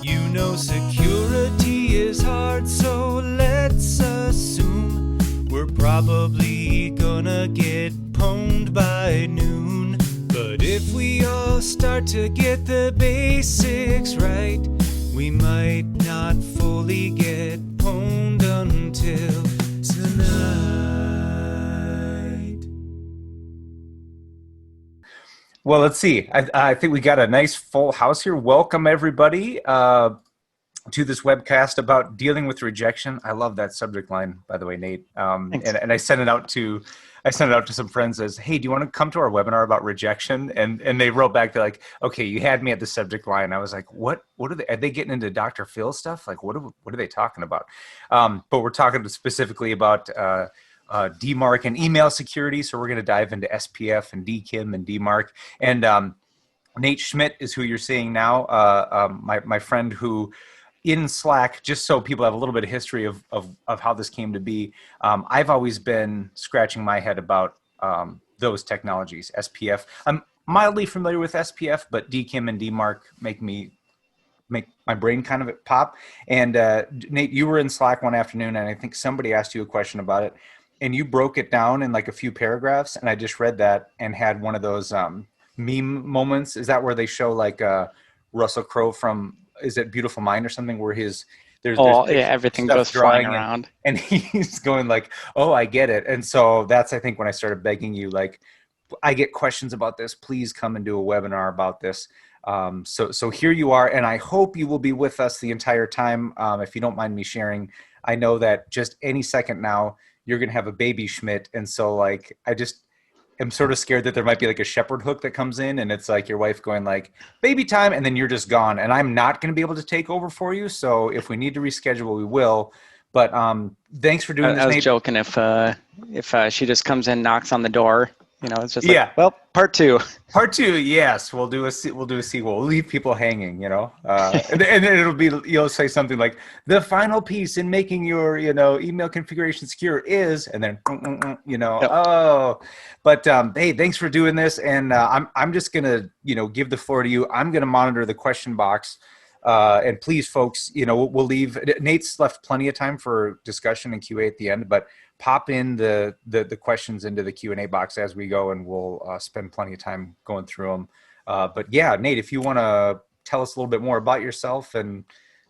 You know security is hard, so let's assume we're probably gonna get pwned by noon. But if we all start to get the basics right, we might not fully get pwned until tonight. Well, let's see. I think we got a nice full house here. Welcome, everybody, to this webcast about dealing with rejection. I love that subject line, by the way, Nate. And I sent it out to some friends as, "Hey, do you want to come to our webinar about rejection?" And they wrote back, they're like, "Okay, you had me at the subject line." I was like, "What are they getting into Dr. Phil stuff? Like, what are they talking about?" But we're talking specifically about DMARC and email security. So we're going to dive into SPF and DKIM and DMARC. And Nate Schmitt is who you're seeing now, my friend who in Slack, just so people have a little bit of history of how this came to be, I've always been scratching my head about those technologies, SPF. I'm mildly familiar with SPF, but DKIM and DMARC make my brain kind of pop. And Nate, you were in Slack one afternoon, and I think somebody asked you a question about it. And you broke it down in like a few paragraphs, and I just read that and had one of those meme moments. Is that where they show like Russell Crowe from, is it Beautiful Mind or something, where there's yeah, everything goes flying around, and he's going like, "Oh, I get it." And so that's, I think, when I started begging you, like, I get questions about this. Please come and do a webinar about this. So here you are, and I hope you will be with us the entire time. If you don't mind me sharing, I know that just any second now, you're going to have a baby Schmitt. And so like, I just am sort of scared that there might be like a shepherd hook that comes in and it's like your wife going like, "Baby time," and then you're just gone. And I'm not going to be able to take over for you. So if we need to reschedule, we will. But thanks for doing this, I was Nate. joking if she just comes in, knocks on the door, it's just like, well, part two. Part two, yes, we'll do a sequel. We'll leave people hanging, and then it'll be, you'll say something like, "The final piece in making your, email configuration secure is," and then, Yep. Oh, but hey, thanks for doing this, and I'm just gonna, give the floor to you. I'm gonna monitor the question box, and please, folks, we'll leave. Nate's left plenty of time for discussion and QA at the end, but pop in the questions into the Q&A box as we go, and we'll spend plenty of time going through them. But yeah, Nate, if you want to tell us a little bit more about yourself and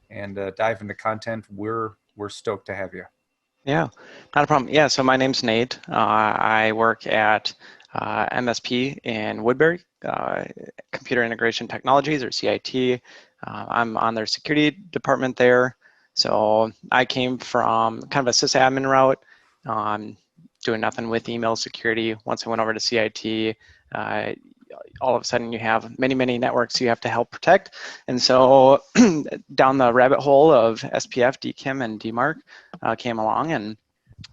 dive into content, we're stoked to have you. Yeah, not a problem. Yeah, so my name's Nate. I work at MSP in Woodbury, Computer Integration Technologies, or CIT. I'm on their security department there. So I came from kind of a sysadmin route, doing nothing with email security. Once I went over to CIT, all of a sudden you have many networks you have to help protect. And so down the rabbit hole of SPF, DKIM, and DMARC came along, and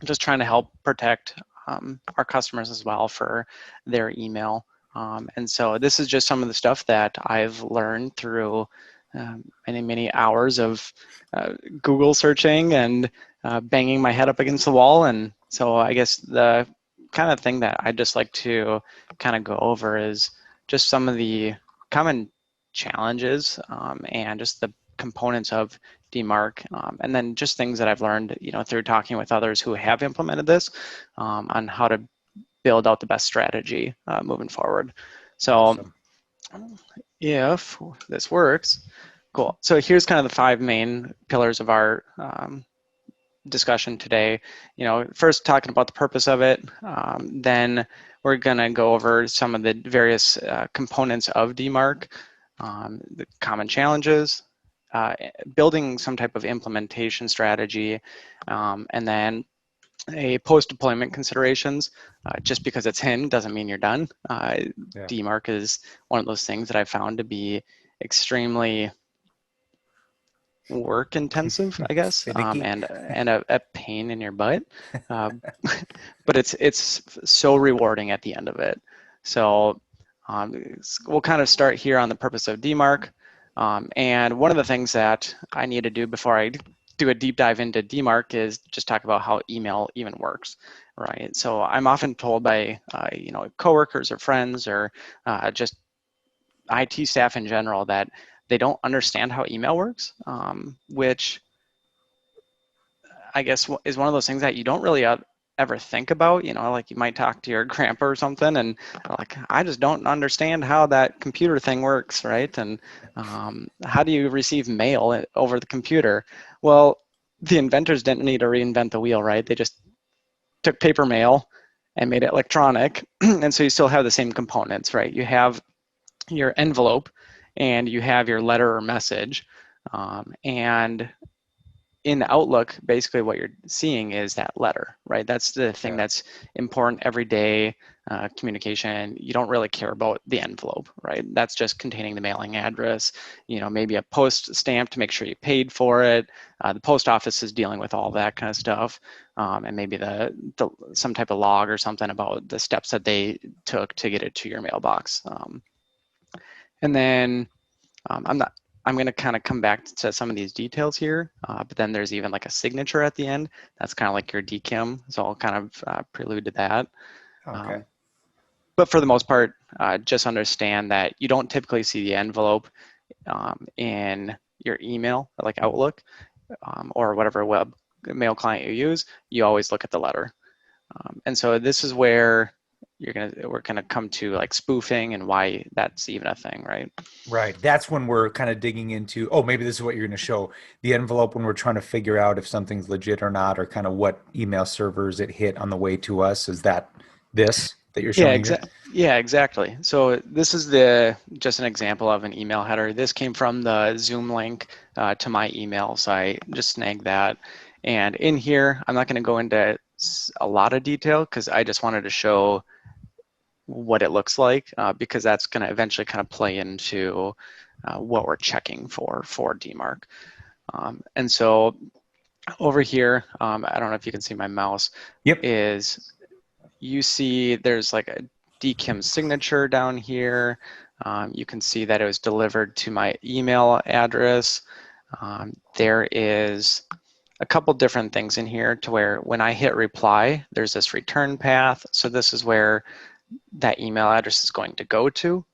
just trying to help protect our customers as well for their email. And so this is just some of the stuff that I've learned through many hours of Google searching and banging my head up against the wall. And so I guess the kind of thing that I'd just like to kind of go over is just some of the common challenges and just the components of DMARC, and then just things that I've learned, through talking with others who have implemented this, on how to build out the best strategy moving forward. So Awesome. If this works, cool. So here's kind of the 5 main pillars of our discussion today. First talking about the purpose of it, then we're gonna go over some of the various components of DMARC, the common challenges, building some type of implementation strategy, and then a post-deployment considerations. Just because it's in doesn't mean you're done. DMARC is one of those things that I found to be extremely work intensive, I guess, and a pain in your butt, but it's so rewarding at the end of it. So we'll kind of start here on the purpose of DMARC, and one of the things that I need to do before I do a deep dive into DMARC is just talk about how email even works, right? So I'm often told by coworkers or friends or just IT staff in general that they don't understand how email works, which I guess is one of those things that you don't really ever think about. You know, like you might talk to your grandpa or something, and like, I just don't understand how that computer thing works, right? And how do you receive mail over the computer? Well, the inventors didn't need to reinvent the wheel, right? They just took paper mail and made it electronic, and so you still have the same components, right? You have your envelope, and you have your letter or message, and in Outlook, basically what you're seeing is that letter, right? That's the thing that's important everyday communication. You don't really care about the envelope, right? That's just containing the mailing address, you know, maybe a post stamp to make sure you paid for it. The post office is dealing with all that kind of stuff, and maybe some type of log or something about the steps that they took to get it to your mailbox. And then I'm going to kind of come back to some of these details here, but then there's even like a signature at the end. That's kind of like your DKIM, so I'll kind of prelude to that. Okay. But for the most part, just understand that you don't typically see the envelope in your email, like Outlook, or whatever web mail client you use. You always look at the letter. And so this is where we're gonna come to like spoofing and why that's even a thing, right? Right. That's when we're kind of digging into, oh, maybe this is what you're going to show. The envelope when we're trying to figure out if something's legit or not, or kind of what email servers it hit on the way to us. Is that this that you're showing here? Yeah, exactly. So this is just an example of an email header. This came from the Zoom link to my email, so I just snagged that. And in here, I'm not going to go into a lot of detail because I just wanted to show what it looks like, because that's going to eventually kind of play into what we're checking for DMARC. And so over here, I don't know if you can see my mouse, is you see there's like a DKIM signature down here. You can see that it was delivered to my email address. There is a couple different things in here to where when I hit reply, there's this return path. So this is where that email address is going to go to,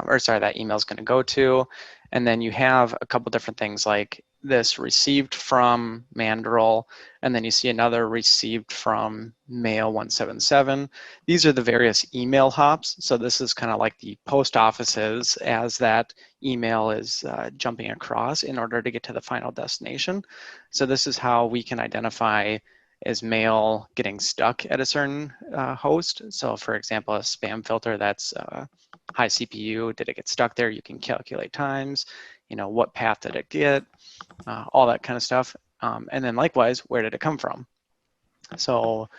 or sorry, that email is going to go to. And then you have a couple different things like this received from Mandrill, and then you see another received from mail 177. These are the various email hops. So this is kind of like the post offices as that email is jumping across in order to get to the final destination. So this is how we can identify is mail getting stuck at a certain host. So for example, a spam filter that's high CPU, did it get stuck there? You can calculate times, you know, what path did it get, all that kind of stuff. And then likewise, where did it come from? So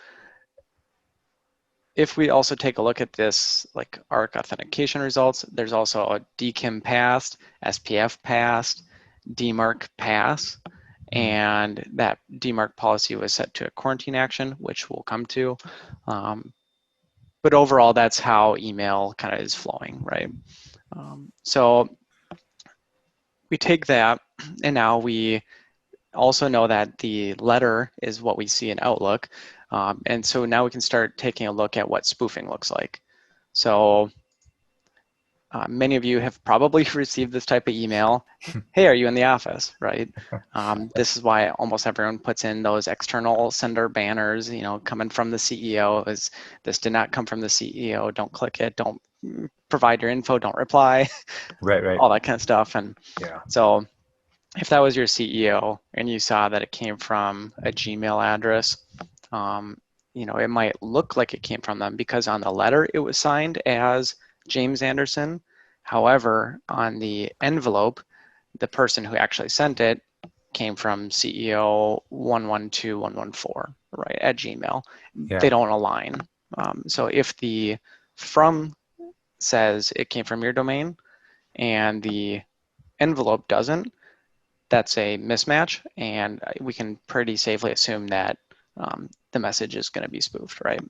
if we also take a look at this like ARC authentication results, there's also a DKIM passed, SPF passed, DMARC pass. And that DMARC policy was set to a quarantine action, which we'll come to. But overall, that's how email kind of is flowing, right? So we take that, and now we also know that the letter is what we see in Outlook. And so now we can start taking a look at what spoofing looks like. So many of you have probably received this type of email. Hey, are you in the office, right? This is why almost everyone puts in those external sender banners, you know, coming from the CEO. Is this did not come from the CEO, don't click it, don't provide your info, don't reply. Right. All that kind of stuff. And yeah. So if that was your CEO and you saw that it came from a Gmail address, you know, it might look like it came from them because on the letter it was signed as James Anderson. However, on the envelope, the person who actually sent it came from CEO 112114, right, at Gmail. Yeah. They don't align. So if the from says it came from your domain and the envelope doesn't, that's a mismatch, and we can pretty safely assume that the message is going to be spoofed, right?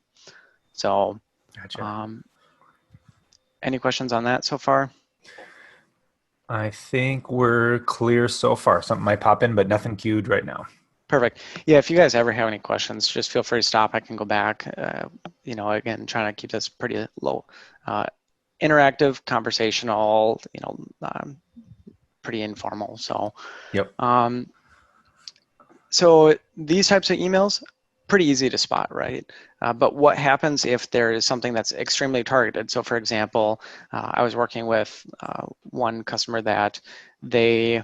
So, Gotcha. Any questions on that so far? I think we're clear so far. Something might pop in, but nothing queued right now. Perfect. Yeah, if you guys ever have any questions, just feel free to stop. I can go back. You know, again, trying to keep this pretty low, interactive, conversational. You know, pretty informal. So, Yep. so these types of emails, pretty easy to spot, right? But what happens if there is something that's extremely targeted? So for example, I was working with one customer that they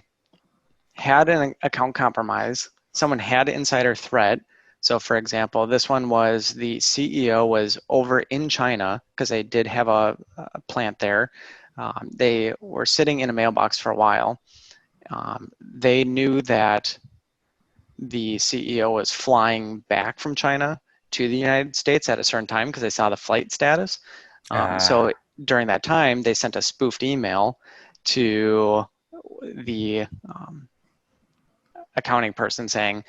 had an account compromise. Someone had insider threat. So for example, this one was the CEO was over in China because they did have a plant there. They were sitting in a mailbox for a while. They knew that the CEO was flying back from China to the United States at a certain time because they saw the flight status. So during that time, they sent a spoofed email to the accounting person saying,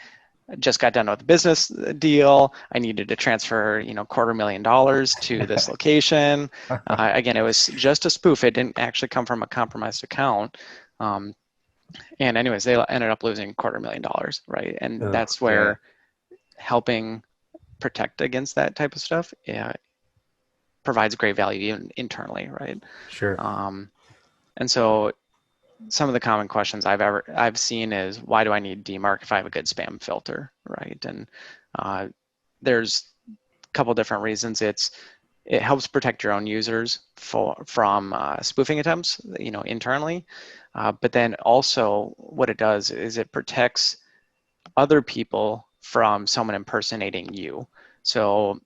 just got done with the business deal. I needed to transfer, $250,000 to this location. Again, it was just a spoof. It didn't actually come from a compromised account. And anyways, they ended up losing $250,000, right? And that's where helping protect against that type of stuff provides great value even internally, right? Sure. And so some of the common questions I've seen is, why do I need DMARC if I have a good spam filter, right? And there's a couple different reasons. It helps protect your own users from spoofing attempts, internally. But then also what it does is it protects other people from someone impersonating you. So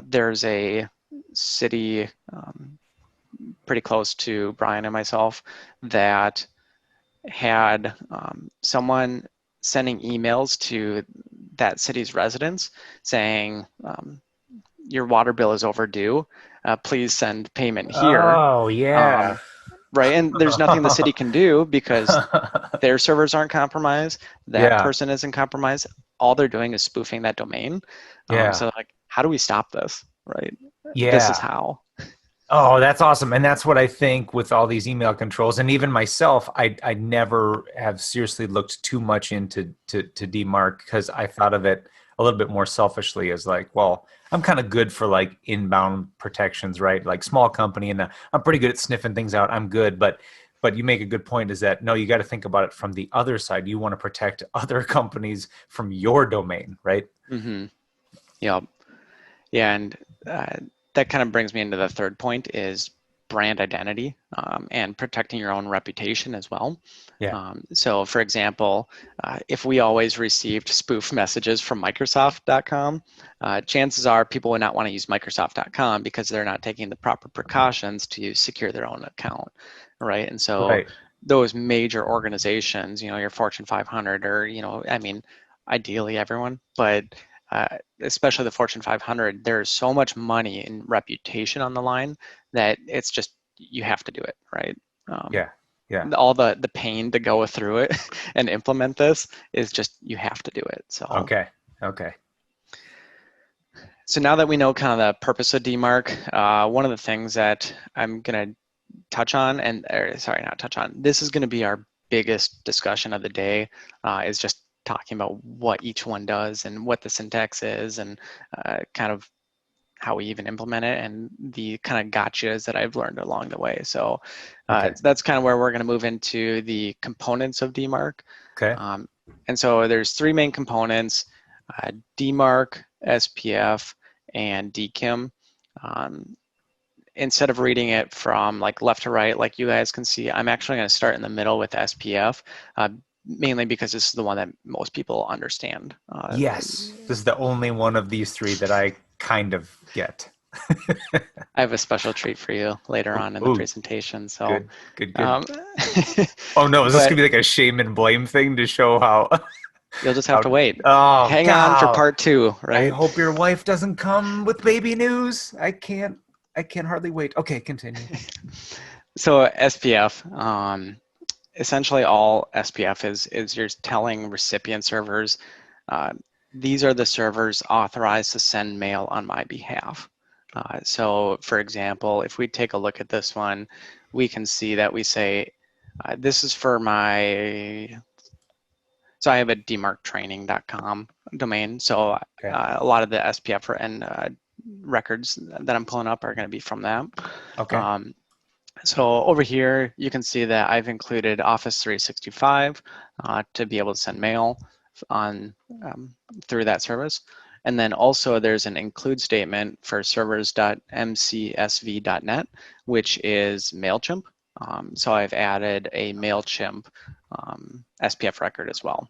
there's a city pretty close to Brian and myself that had someone sending emails to that city's residents saying, your water bill is overdue. Please send payment here. Oh, yeah. Right, and there's nothing the city can do because their servers aren't compromised. That person isn't compromised. All they're doing is spoofing that domain. So like, how do we stop this, right? Yeah. This is how. Oh, that's awesome. And that's what I think with all these email controls. And even myself, I never have seriously looked too much into to DMARC because I thought of it a little bit more selfishly as like, well, I'm kind of good for like inbound protections, right? Like small company, and I'm pretty good at sniffing things out. I'm good. But you make a good point is that, no, you got to think about it from the other side. You want to protect other companies from your domain, right? Mm-hmm. Yeah. Yeah. And that kind of brings me into the third point is brand identity and protecting your own reputation as well. Yeah. So for example, if we always received spoof messages from Microsoft.com, chances are people would not want to use Microsoft.com because they're not taking the proper precautions to secure their own account, right? And so those major organizations, your Fortune 500 or, ideally everyone, but especially the Fortune 500, there's so much money and reputation on the line that it's just, you have to do it, right? Yeah. All the pain to go through it and implement this is just, you have to do it. So Okay. So now that we know kind of the purpose of DMARC, one of the things that I'm going to touch on, this is going to be our biggest discussion of the day, is just talking about what each one does and what the syntax is and kind of how we even implement it and the kind of gotchas that I've learned along the way. So that's kind of where we're going to move into the components of DMARC. Okay. And so there's three main components, DMARC, SPF, and DKIM. Instead of reading it from like left to right, like you guys can see, I'm actually going to start in the middle with SPF, mainly because this is the one that most people understand. Yes, this is the only one of these three that I kind of get. I have a special treat for you later on in the presentation. So good. Oh no, is this gonna be like a shame and blame thing to show how? You'll just have to wait. Oh, hang on for part 2, right? I hope your wife doesn't come with baby news. I can't hardly wait. Okay, continue. So SPF, essentially all SPF is you're telling recipient servers, these are the servers authorized to send mail on my behalf. So for example, if we take a look at this one, we can see that we say, this is for so I have a DMARCtraining.com domain. So a lot of the SPF and records that I'm pulling up are going to be from that. Okay. So over here, you can see that I've included Office 365 to be able to send mail on through that service. And then also there's an include statement for servers.mcsv.net, which is MailChimp. So I've added a MailChimp SPF record as well.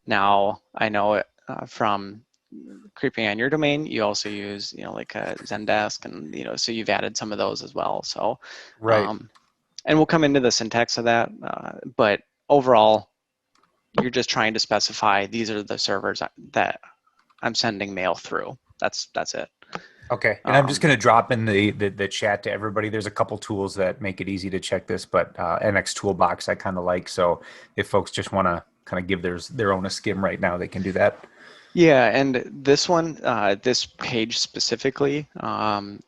Now, I know from creeping on your domain, you also use, like Zendesk, and so you've added some of those as well. So, Right. And we'll come into the syntax of that, but overall, you're just trying to specify these are the servers that I'm sending mail through. That's it. Okay, and I'm just going to drop in the chat to everybody. There's a couple tools that make it easy to check this, but MX Toolbox I kind of like. So if folks just want to kind of give their own a skim right now, they can do that. Yeah, and this one, this page specifically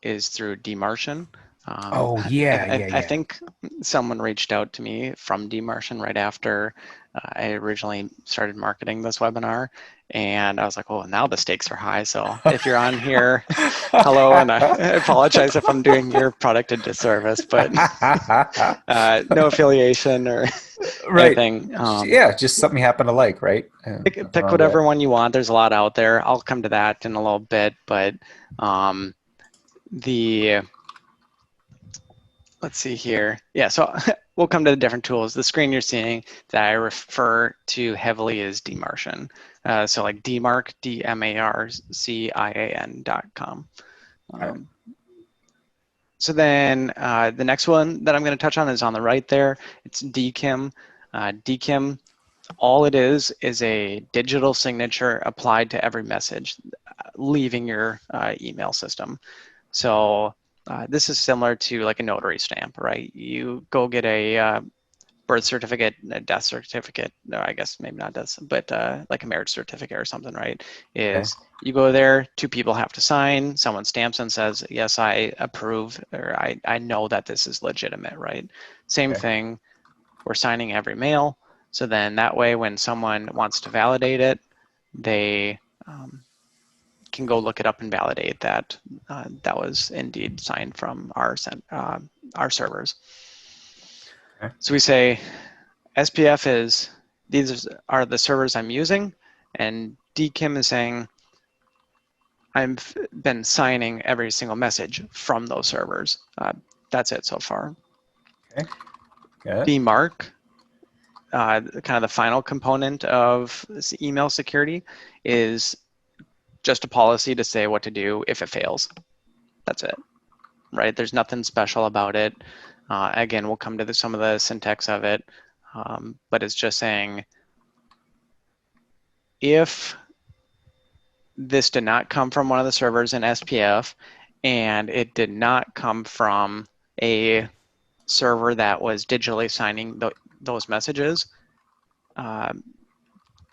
is through DMARC. Oh yeah, I think someone reached out to me from DMARC right after I originally started marketing this webinar, and I was like, oh, now the stakes are high. So if you're on here, hello, and I apologize if I'm doing your product a disservice, but no affiliation or anything. Yeah, just something you happen to like, right? Pick whatever one you want. There's a lot out there. I'll come to that in a little bit, but let's see here. Yeah, so we'll come to the different tools. The screen you're seeing that I refer to heavily is DMARC. So like DMARC, DMARCIAN.com. So then the next one that I'm going to touch on is on the right there. It's DKIM. DKIM, all it is a digital signature applied to every message leaving your email system. So this is similar to like a notary stamp, right? You go get a birth certificate, a death certificate, no, I guess maybe not death, but like a marriage certificate or something, right? You go there, two people have to sign, someone stamps and says, yes, I approve, or I know that this is legitimate, right? Same thing, we're signing every mail. So then that way when someone wants to validate it, they can go look it up and validate that that was indeed signed from our servers. Okay. So we say SPF these are the servers I'm using, and DKIM is saying I've been signing every single message from those servers. That's it so far. Okay. DMARC, kind of the final component of this email security, is just a policy to say what to do if it fails. That's it, right? There's nothing special about it. Again, we'll come to some of the syntax of it, but it's just saying if this did not come from one of the servers in SPF and it did not come from a server that was digitally signing those messages,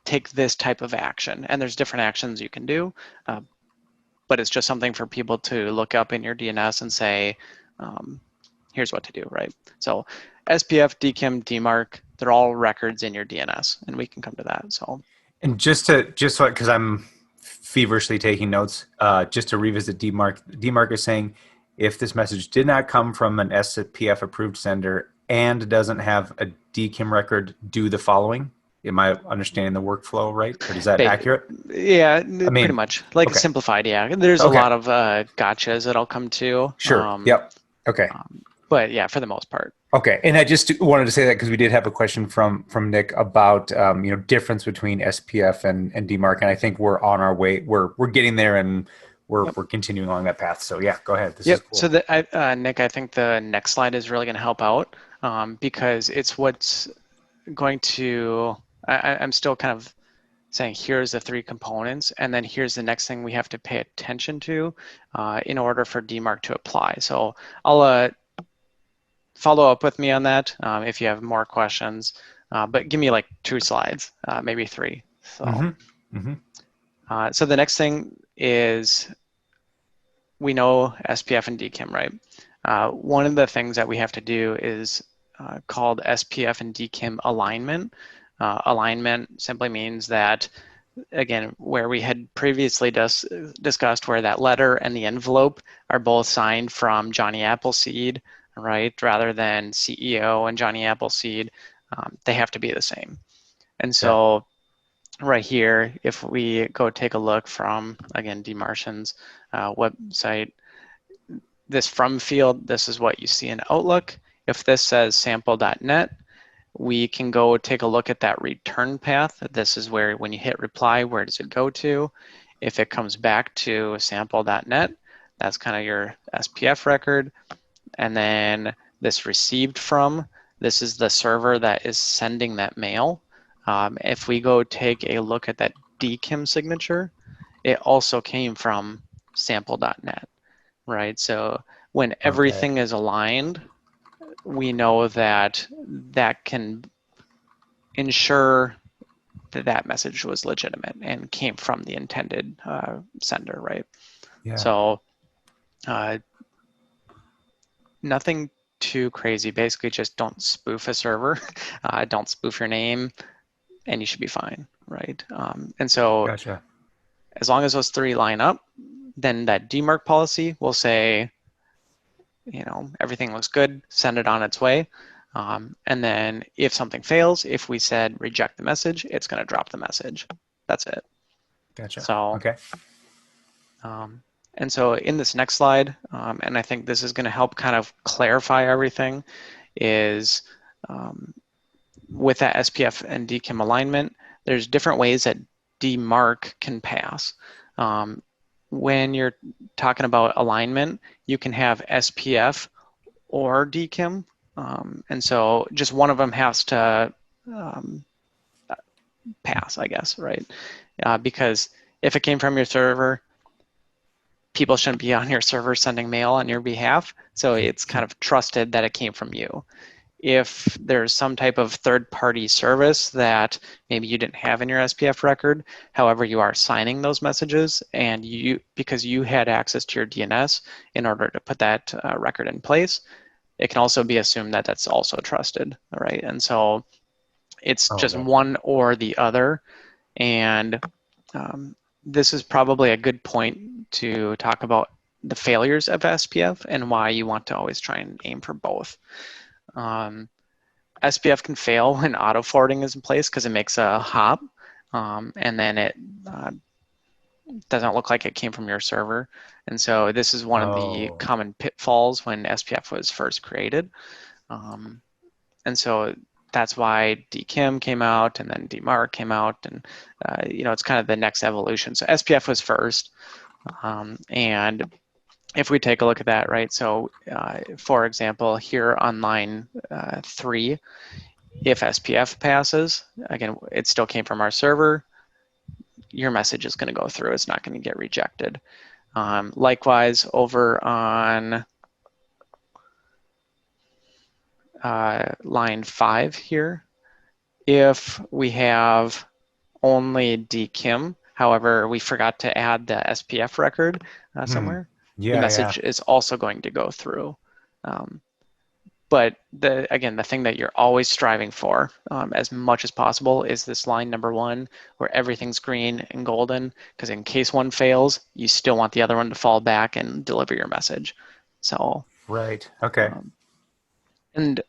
take this type of action. And there's different actions you can do, but it's just something for people to look up in your DNS and say, here's what to do, right? So SPF, DKIM, DMARC, they're all records in your DNS, and we can come to that. So, and just because I'm feverishly taking notes, just to revisit DMARC is saying if this message did not come from an SPF approved sender and doesn't have a DKIM record, do the following. Am I understanding the workflow right? Or is that accurate? Yeah, pretty much. Like simplified, yeah. There's a lot of gotchas that I'll come to. Sure, yep. Okay. But yeah, for the most part. Okay, and I just wanted to say that because we did have a question from Nick about difference between SPF and DMARC, and I think we're on our way. We're getting there, and we're continuing along that path. So yeah, go ahead. This is cool. So Nick, I think the next slide is really going to help out because it's what's going to. I'm still kind of saying here's the three components, and then here's the next thing we have to pay attention to in order for DMARC to apply. So I'll follow up with me on that if you have more questions, but give me like 2 slides, maybe 3. So, so the next thing is we know SPF and DKIM, right? One of the things that we have to do is called SPF and DKIM alignment. Alignment simply means that, again, where we had previously discussed where that letter and the envelope are both signed from Johnny Appleseed, right? Rather than CEO and Johnny Appleseed, they have to be the same. And so right here, if we go take a look from, again, DMARC's website, this from field, this is what you see in Outlook. If this says sample.net, we can go take a look at that return path. This is where when you hit reply, where does it go to? If it comes back to sample.net, that's kind of your SPF record. And then this received from, this is the server that is sending that mail. If we go take a look at that DKIM signature, it also came from sample.net, right? So when everything is aligned, we know that that can ensure that that message was legitimate and came from the intended sender, right? Yeah. So nothing too crazy. Basically, just don't spoof a server, don't spoof your name, and you should be fine, right? And so Gotcha. as long as those three line up, then that DMARC policy will say, you know, everything looks good, send it on its way. And then if something fails, if we said reject the message, it's going to drop the message. That's it. Gotcha. So, okay. And so in this next slide, and I think this is going to help kind of clarify everything, is with that SPF and DKIM alignment, there's different ways that DMARC can pass. When you're talking about alignment, you can have SPF or DKIM. And so just one of them has to pass, I guess, right? Because if it came from your server, people shouldn't be on your server sending mail on your behalf. So it's kind of trusted that it came from you. If there's some type of third-party service that maybe you didn't have in your SPF record, however, you are signing those messages, and because you had access to your DNS in order to put that record in place, it can also be assumed that that's also trusted, all right? And so it's just one or the other. And this is probably a good point to talk about the failures of SPF and why you want to always try and aim for both. SPF can fail when auto forwarding is in place because it makes a hop, and then it doesn't look like it came from your server. And so this is one of the common pitfalls when SPF was first created. And so that's why DKIM came out, and then DMARC came out, and you know, it's kind of the next evolution. So SPF was first, and if we take a look at that, right? So, for example, here on line 3, if SPF passes, again, it still came from our server, your message is going to go through. It's not going to get rejected. Likewise, over on line 5 here, if we have only DKIM, however, we forgot to add the SPF record somewhere, the message is also going to go through. But again, the thing that you're always striving for as much as possible is this line number 1 where everything's green and golden, because in case one fails, you still want the other one to fall back and deliver your message. So right, okay. And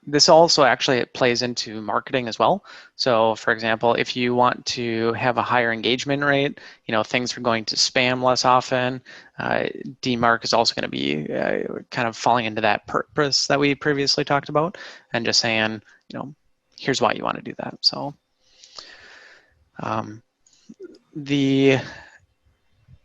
this also actually plays into marketing as well. So for example, if you want to have a higher engagement rate, you know, things are going to spam less often, DMARC is also going to be kind of falling into that purpose that we previously talked about, and just saying, you know, here's why you want to do that. So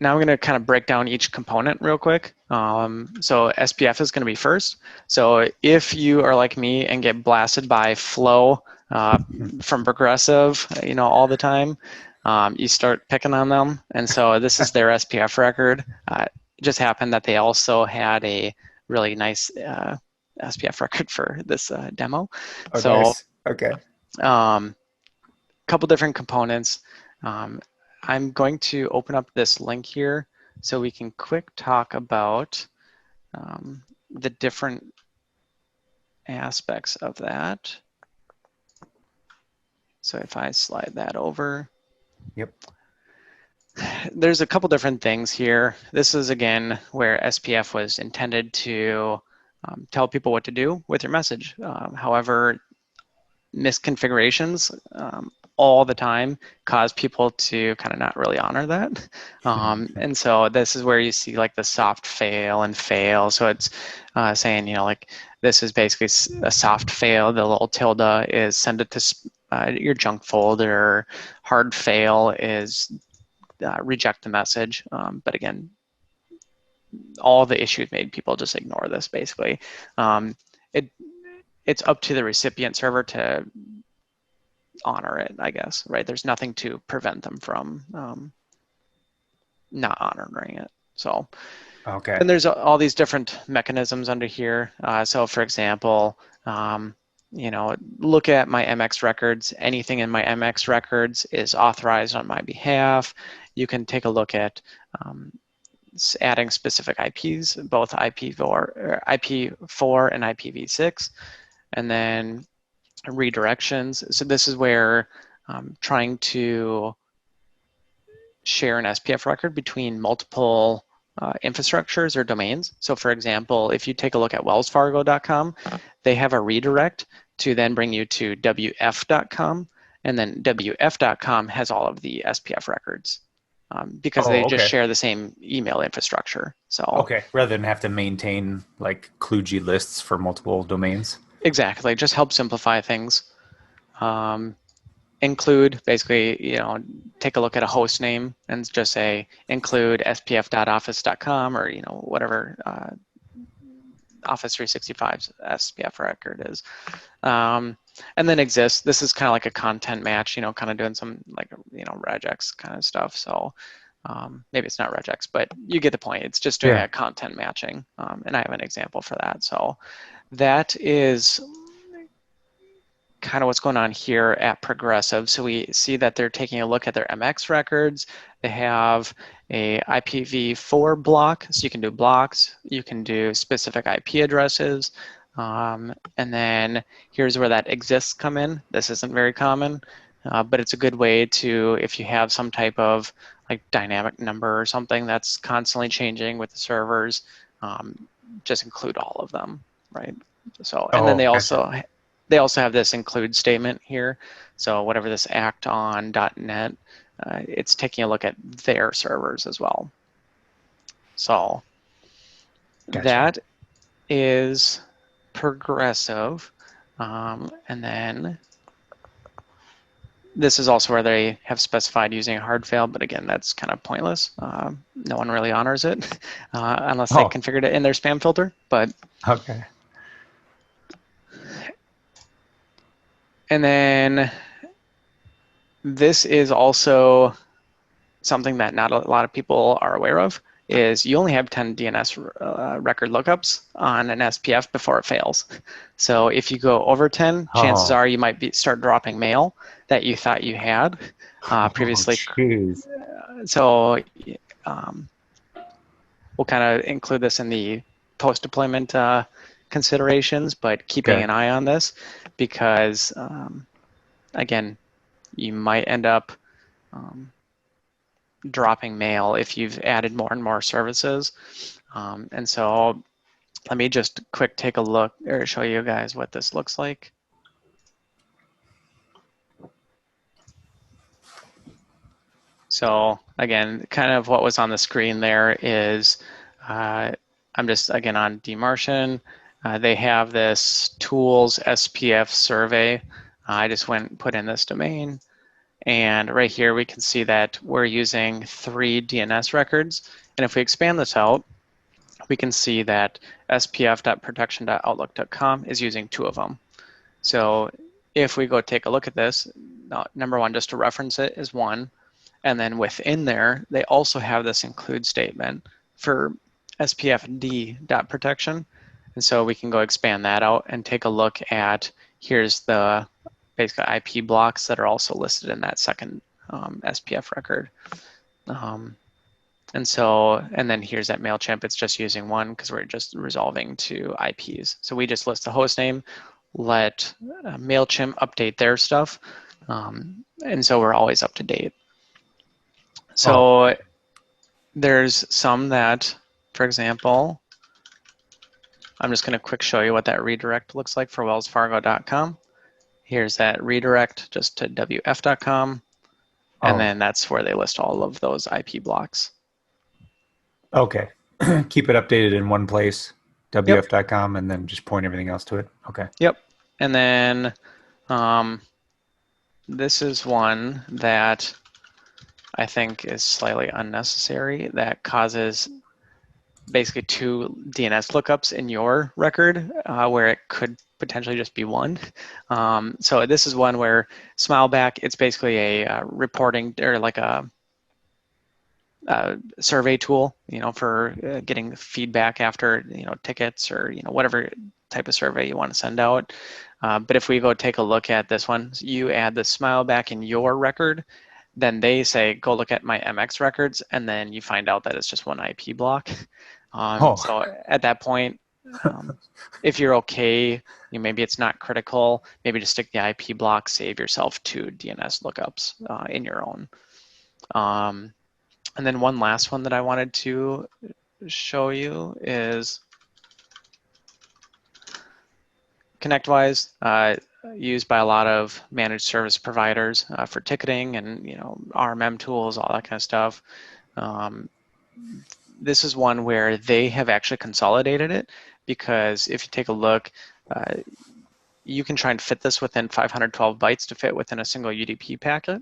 now I'm going to kind of break down each component real quick. So SPF is going to be first. So if you are like me and get blasted by Flow from Progressive, you know, all the time, you start picking on them. And so this is their SPF record. It just happened that they also had a really nice SPF record for this demo. Oh, so nice. Okay. Couple different components. I'm going to open up this link here so we can quick talk about the different aspects of that. So if I slide that over. Yep. there's a couple different things here. This is, again, where SPF was intended to tell people what to do with your message. However, misconfigurations all the time cause people to kind of not really honor that. And so this is where you see like the soft fail and fail. So it's saying, you know, like this is basically a soft fail. The little tilde is send it to your junk folder. Hard fail is reject the message. But again, all the issues made people just ignore this basically. It's up to the recipient server to honor it, I guess, right? There's nothing to prevent them from not honoring it. So, Okay. and there's all these different mechanisms under here. So for example, you know, look at my MX records. Anything in my MX records is authorized on my behalf. You can take a look at adding specific IPs, both IP4 and IPv6, and then redirections. So this is where trying to share an SPF record between multiple infrastructures or domains. So for example, if you take a look at wellsfargo.com, they have a redirect to then bring you to wf.com, and then wf.com has all of the SPF records because they just share the same email infrastructure. So okay, rather than have to maintain like kludgy lists for multiple domains. Exactly, just help simplify things. Include, basically, you know, take a look at a host name and just say include spf.office.com or, you know, whatever Office 365's SPF record is. And then exists. This is kind of like a content match, you know, kind of doing some like, you know, regex kind of stuff. So maybe it's not regex, but you get the point. It's just doing a content matching. And I have an example for that. So that is kind of what's going on here at Progressive. So we see that they're taking a look at their MX records. They have a IPv4 block, so you can do blocks. You can do specific IP addresses. And then here's where that exists come in. This isn't very common, but it's a good way to, if you have some type of like dynamic number or something that's constantly changing with the servers, just include all of them, right? So, and then they also have this include statement here. So whatever this act on .NET, it's taking a look at their servers as well. So that is Progressive. And then this is also where they have specified using a hard fail, but again, that's kind of pointless. No one really honors it unless they configured it in their spam filter. But okay. And then this is also something that not a lot of people are aware of, is you only have 10 DNS record lookups on an SPF before it fails. So if you go over 10, chances are you might start dropping mail that you thought you had previously. So we'll kind of include this in the post-deployment considerations, but keeping an eye on this because, again, you might end up dropping mail if you've added more and more services. And so let me just quick take a look or show you guys what this looks like. So again, kind of what was on the screen there is, I'm just, again, on DMARC. They have this tools SPF survey. I just went and put in this domain. And right here, we can see that we're using 3 DNS records. And if we expand this out, we can see that spf.protection.outlook.com is using 2 of them. So if we go take a look at this, number 1, just to reference it, is 1. And then within there, they also have this include statement for spfd.protection. And so we can go expand that out and take a look at, here's the basically IP blocks that are also listed in that second SPF record. And then here's that MailChimp, it's just using 1 because we're just resolving 2 IPs. So we just list the host name, let MailChimp update their stuff. And so we're always up to date. So there's some that, for example, I'm just going to quick show you what that redirect looks like for wellsfargo.com. Here's that redirect just to wf.com. And then that's where they list all of those IP blocks. Okay. Keep it updated in one place, wf.com, and then just point everything else to it. Okay. Yep. And then this is one that I think is slightly unnecessary that causes basically 2 DNS lookups in your record where it could potentially just be one. So this is one where Smileback, it's basically a reporting or like a survey tool, for getting feedback after, tickets or, whatever type of survey you want to send out. But if we go take a look at this one, you add the Smileback in your record, then they say, go look at my MX records, and then you find out that it's just one IP block. So at that point, if you're okay, maybe it's not critical, maybe just stick the IP block, save yourself 2 DNS lookups in your own. And then one last one that I wanted to show you is ConnectWise, used by a lot of managed service providers for ticketing and RMM tools, all that kind of stuff. This is one where they have actually consolidated it, because if you take a look, you can try and fit this within 512 bytes to fit within a single UDP packet.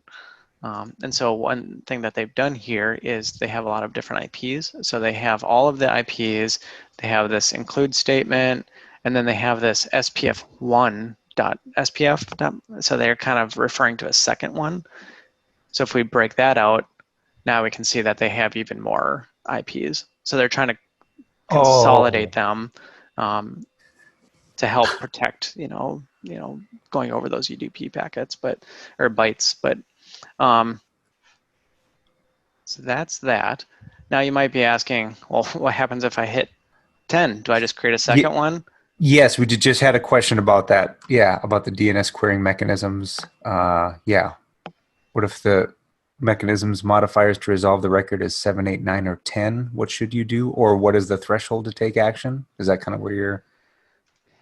And so one thing that they've done here is they have a lot of different IPs. So they have all of the IPs, they have this include statement, and then they have this SPF1.SPF. So they're kind of referring to a second one. So if we break that out, now we can see that they have even more IPs. So they're trying to consolidate them to help protect, going over those UDP packets, or bytes. But so that's that. Now you might be asking, well, what happens if I hit 10? Do I just create a second one? Yes, we just had a question about that. Yeah, about the DNS querying mechanisms. Yeah. What if the mechanisms modifiers to resolve the record is 7, 8, 9, or 10? What should you do? Or what is the threshold to take action? Is that kind of where you're...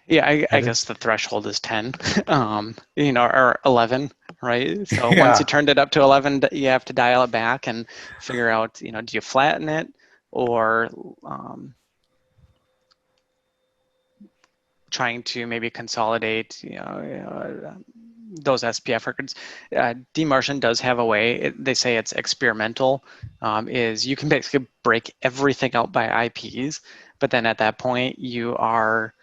Yeah, I guess the threshold is 10, or 11, right? So once you turned it up to 11, you have to dial it back and figure out, do you flatten it, or trying to maybe consolidate, those SPF records. DMARC does have a way, they say it's experimental, is you can basically break everything out by IPs, but then at that point you are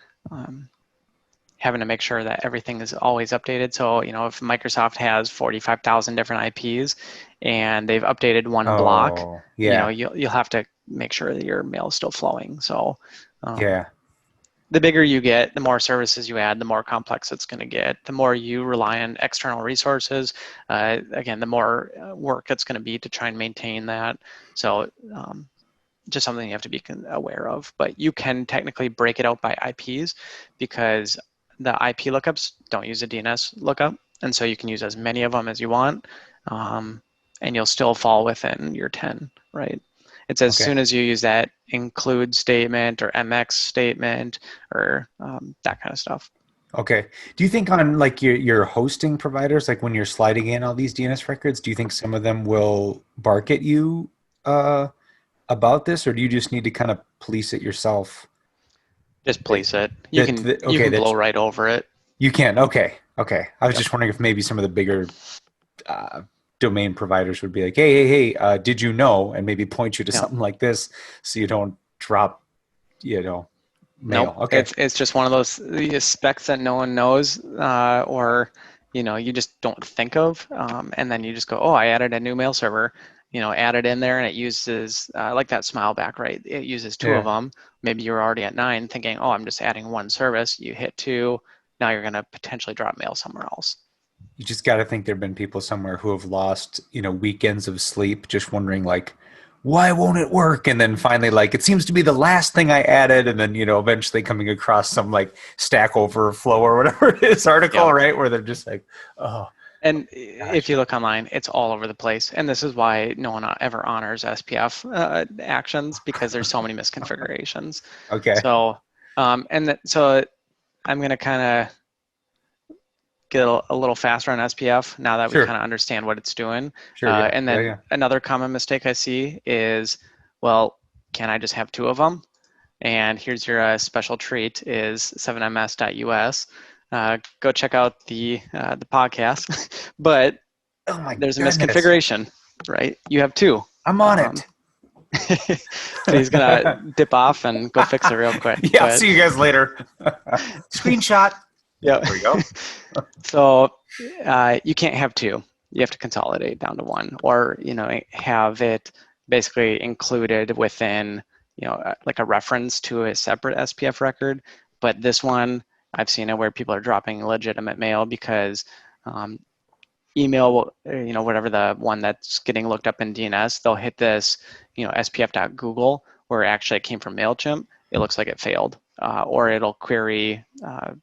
having to make sure that everything is always updated. So, if Microsoft has 45,000 different IPs and they've updated one block, you'll have to make sure that your mail is still flowing. So, the bigger you get, the more services you add, the more complex it's going to get. The more you rely on external resources, again, the more work it's going to be to try and maintain that. So, just something you have to be aware of. But you can technically break it out by IPs, because the IP lookups don't use a DNS lookup. And so you can use as many of them as you want, and you'll still fall within your 10, right? It's as soon as you use that include statement or MX statement or that kind of stuff. Okay. Do you think on like your hosting providers, like when you're sliding in all these DNS records, do you think some of them will bark at you about this, or do you just need to kind of police it yourself? Just police it. You can blow right over it. You can. Okay. I was just wondering if maybe some of the bigger domain providers would be like, hey, did you know? And maybe point you to something like this so you don't drop, mail. Nope. Okay. It's just one of those specs that no one knows, or, you just don't think of. And then you just go, oh, I added a new mail server. Add it in there, and it uses, like that Smileback, right? It uses 2 of them. Maybe you're already at 9 thinking, oh, I'm just adding one service. You hit 2. Now you're going to potentially drop mail somewhere else. You just got to think there have been people somewhere who have lost, weekends of sleep just wondering, like, why won't it work? And then finally, like, it seems to be the last thing I added. And then, eventually coming across some, like, Stack Overflow or whatever it is article, right? Where they're just like, oh, And if you look online, it's all over the place. And this is why no one ever honors SPF actions, because there's so many misconfigurations. Okay. So, so I'm going to kind of get a little faster on SPF now that we Sure. kind of understand what it's doing. Sure. Yeah. And then yeah. another common mistake I see is, well, can I just have two of them? And here's your special treat is 7ms.us. Go check out the podcast. But Oh my there's a goodness. misconfiguration, right? You have two. I'm on it. So he's gonna dip off and go fix it real quick. Yeah, I'll see you guys later. Screenshot. Yeah. There we go. So you can't have two. You have to consolidate down to one, or have it basically included within like a reference to a separate SPF record. But this one, I've seen it where people are dropping legitimate mail because email, whatever the one that's getting looked up in DNS, they'll hit this, spf.google, where actually it came from MailChimp. It looks like it failed. Or it'll query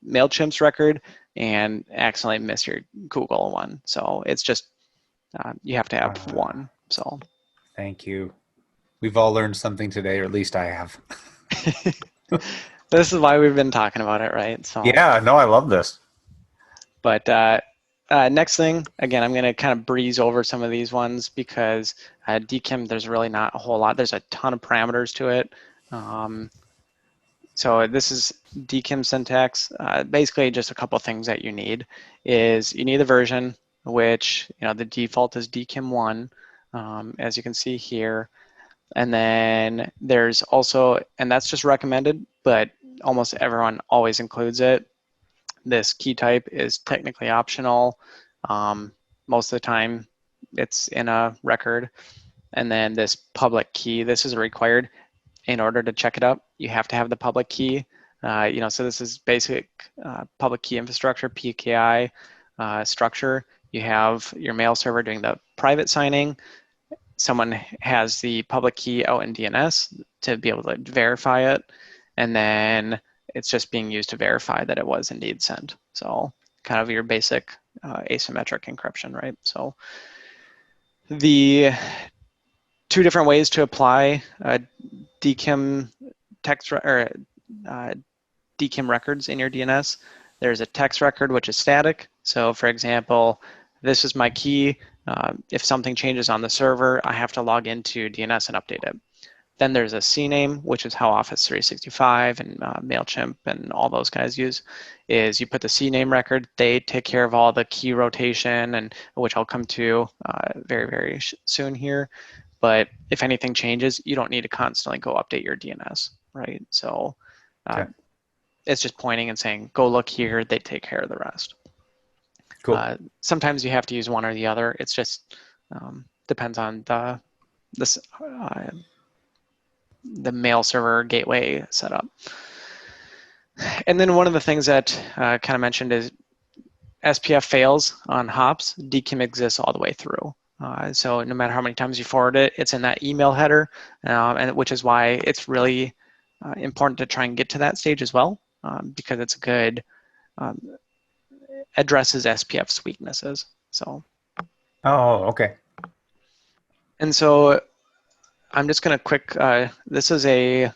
MailChimp's record and accidentally miss your Google one. So it's just, you have to have one. So thank you. We've all learned something today, or at least I have. this is why we've been talking about it, right? So yeah, no, I love this. But next thing, again, I'm going to kind of breeze over some of these ones because DKIM, there's really not a whole lot. There's a ton of parameters to it. So this is DKIM syntax. Basically, just a couple things that you need is you need the version, which the default is DKIM 1, as you can see here. And then there's also, and that's just recommended, but almost everyone always includes it. This key type is technically optional. Most of the time it's in a record. And then this public key, this is required. In order to check it up, you have to have the public key. So this is basic public key infrastructure, PKI structure. You have your mail server doing the private signing. Someone has the public key out in DNS to be able to verify it. And then it's just being used to verify that it was indeed sent. So kind of your basic asymmetric encryption, right? So the two different ways to apply DKIM text or DKIM records in your DNS. There's a text record, which is static. So for example, this is my key. If something changes on the server, I have to log into DNS and update it. Then there's a CNAME, which is how Office 365 and MailChimp and all those guys use, is you put the CNAME record, they take care of all the key rotation, and which I'll come to very, very soon here. But if anything changes, you don't need to constantly go update your DNS, right? So Okay. It's just pointing and saying, go look here, they take care of the rest. Cool. Sometimes you have to use one or the other. It's just depends on the mail server gateway setup. And then one of the things that kind of mentioned is SPF fails on hops, DKIM exists all the way through. So no matter how many times you forward it, it's in that email header, and which is why it's really important to try and get to that stage as well, because it's a good addresses SPF's weaknesses. So. Oh, okay. And so I'm just going to this is the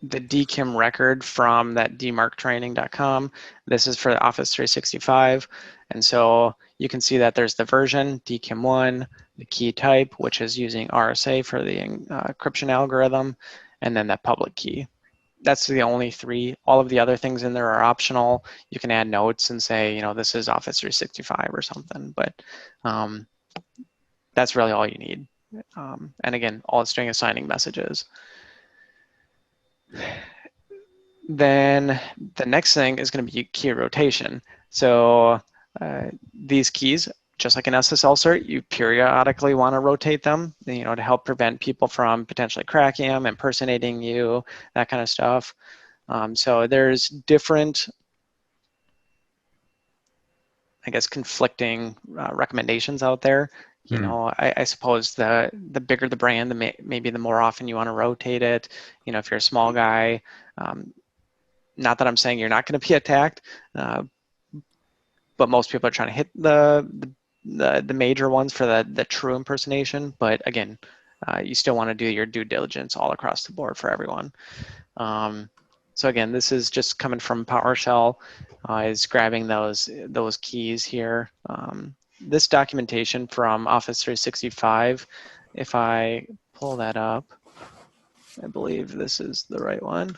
DKIM record from that DMARCtraining.com. This is for Office 365. And so you can see that there's the version, DKIM 1, the key type, which is using RSA for the encryption algorithm, and then that public key. That's the only three. All of the other things in there are optional. You can add notes and say, this is Office 365 or something, but that's really all you need. And again, all it's doing is signing messages. Then the next thing is going to be key rotation. So these keys, just like an SSL cert, you periodically want to rotate them, to help prevent people from potentially cracking them, impersonating you, that kind of stuff. So there's different, I guess, conflicting recommendations out there. I suppose the bigger the brand, maybe the more often you want to rotate it. If you're a small guy, not that I'm saying you're not going to be attacked, but most people are trying to hit the major ones for the true impersonation. But again, you still want to do your due diligence all across the board for everyone. So again, this is just coming from PowerShell, is grabbing those keys here. This documentation from Office 365, if I pull that up, I believe this is the right one.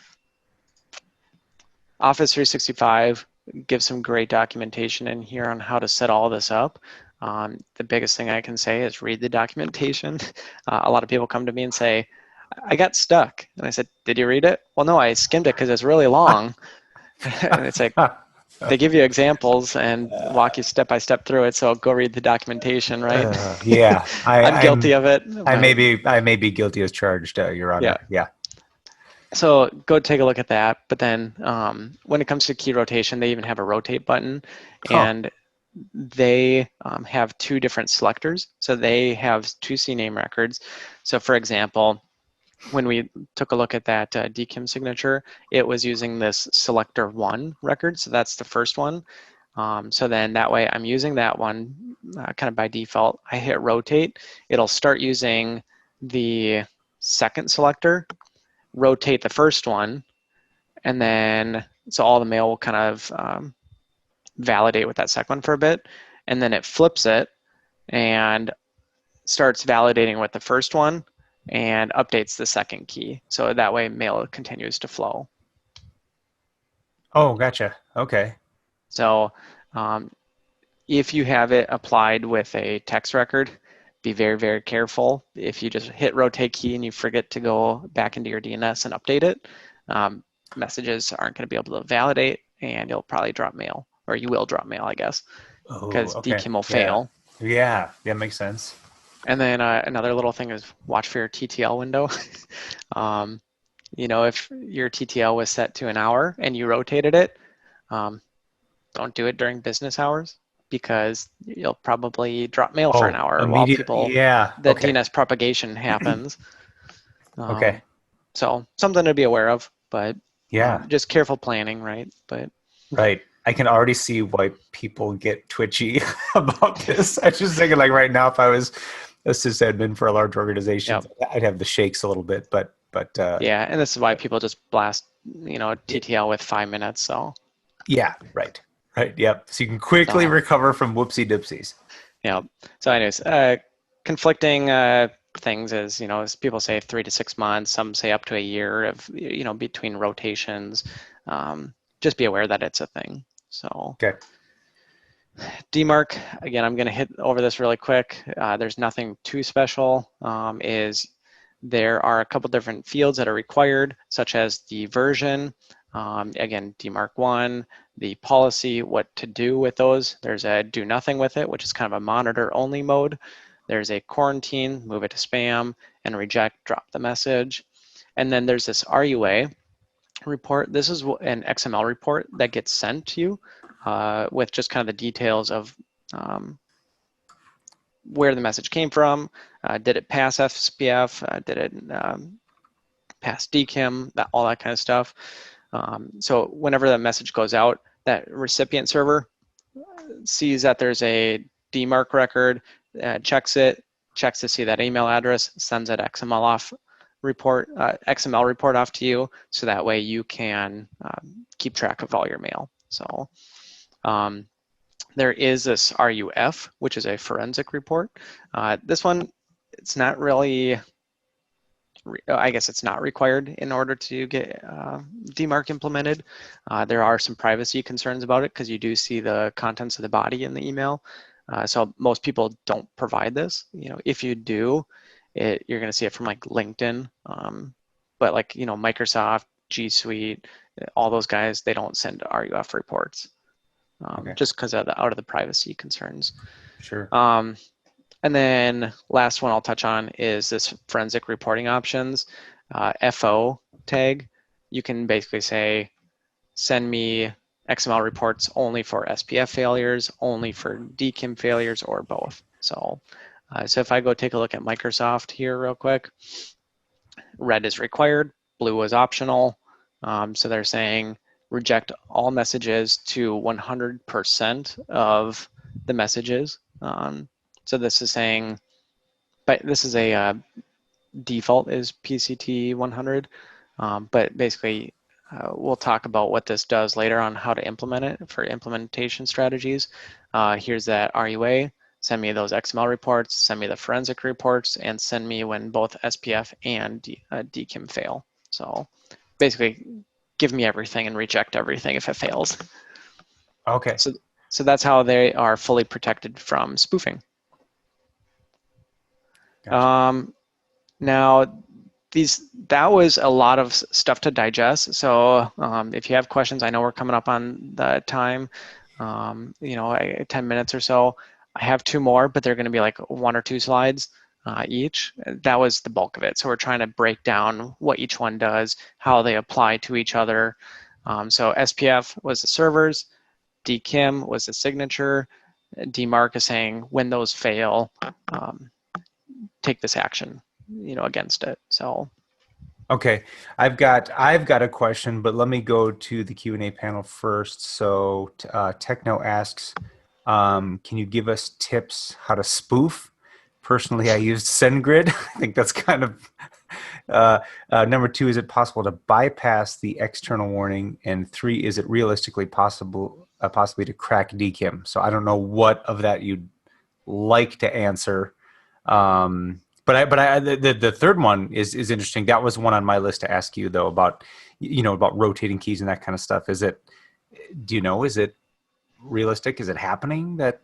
Office 365 gives some great documentation in here on how to set all this up. The biggest thing I can say is read the documentation. A lot of people come to me and say, I got stuck. And I said, did you read it? Well, no, I skimmed it because it's really long. And it's like, they give you examples and walk you step by step through it. So go read the documentation, right? Yeah, I'm guilty of it. I may be guilty as charged, Your Honor. Yeah. So go take a look at that. But then when it comes to key rotation, they even have a rotate button, and they have two different selectors. So they have two CNAME records. So for example, when we took a look at that DKIM signature, it was using this selector 1 record. So that's the first one. So then that way I'm using that one kind of by default. I hit rotate. It'll start using the second selector, rotate the first one, and then so all the mail will kind of validate with that second one for a bit, and then it flips it and starts validating with the first one and updates the second key. So that way mail continues to flow. Oh, gotcha. Okay. So if you have it applied with a text record, be very, very careful. If you just hit rotate key and you forget to go back into your DNS and update it, messages aren't going to be able to validate, and you'll probably drop mail, or you will drop mail, I guess, because DKIM will fail. Yeah, that makes sense. And then another little thing is watch for your TTL window. You know, if your TTL was set to an hour and you rotated it, don't do it during business hours, because you'll probably drop mail for an hour while people, DNS propagation happens. Okay. So something to be aware of, but just careful planning, right? Right. I can already see why people get twitchy about this. I was just thinking, like, right now, if I was a sysadmin for a large organization, I'd have the shakes a little bit, but yeah, and this is why people just blast, TTL with 5 minutes. So yeah, right, yep. So you can quickly recover from whoopsie dipsies. Yeah. So anyways, conflicting things is, as people say 3 to 6 months, some say up to a year of, between rotations. Just be aware that it's a thing. So okay. DMARC, again, I'm going to hit over this really quick. There's nothing too special. There are a couple different fields that are required, such as the version, again, DMARC 1, the policy, what to do with those. There's a do nothing with it, which is kind of a monitor only mode. There's a quarantine, move it to spam, and reject, drop the message. And then there's this RUA report. This is an XML report that gets sent to you with just kind of the details of where the message came from. Did it pass SPF? Did it pass DKIM? All that kind of stuff. So whenever that message goes out, that recipient server sees that there's a DMARC record, checks to see that email address, sends that XML report off to you, so that way you can keep track of all your mail. So there is this RUF, which is a forensic report. This one, it's not really, I guess it's not required in order to get DMARC implemented. There are some privacy concerns about it, because you do see the contents of the body in the email. So most people don't provide this. If you do, you're going to see it from like LinkedIn, but like, Microsoft, G Suite, all those guys, they don't send RUF reports, just because of out of the privacy concerns. Sure. And then last one I'll touch on is this forensic reporting options, FO tag. You can basically say, send me XML reports only for SPF failures, only for DKIM failures, or both. So if I go take a look at Microsoft here real quick, red is required, blue is optional. So they're saying reject all messages to 100% of the messages. So this is saying, but this is a default is PCT 100, but basically we'll talk about what this does later on how to implement it for implementation strategies. Here's that RUA, send me those XML reports, send me the forensic reports, and send me when both SPF and DKIM fail. So basically give me everything and reject everything if it fails. Okay. So that's how they are fully protected from spoofing. Gotcha. Now, that was a lot of stuff to digest. So if you have questions, I know we're coming up on the time, 10 minutes or so. I have 2 more, but they're going to be like 1 or 2 slides each. That was the bulk of it. So we're trying to break down what each one does, how they apply to each other. So SPF was the servers, DKIM was the signature, DMARC is saying when those fail, take this action, against it. So. Okay, I've got a question, but let me go to the Q&A panel first. So Techno asks, can you give us tips how to spoof? Personally, I used SendGrid. I think that's kind of number 2. Is it possible to bypass the external warning? And 3, is it realistically possibly to crack DKIM? So I don't know what of that you'd like to answer. But the third one is interesting. That was one on my list to ask you though about about rotating keys and that kind of stuff. Is it realistic? Is it happening that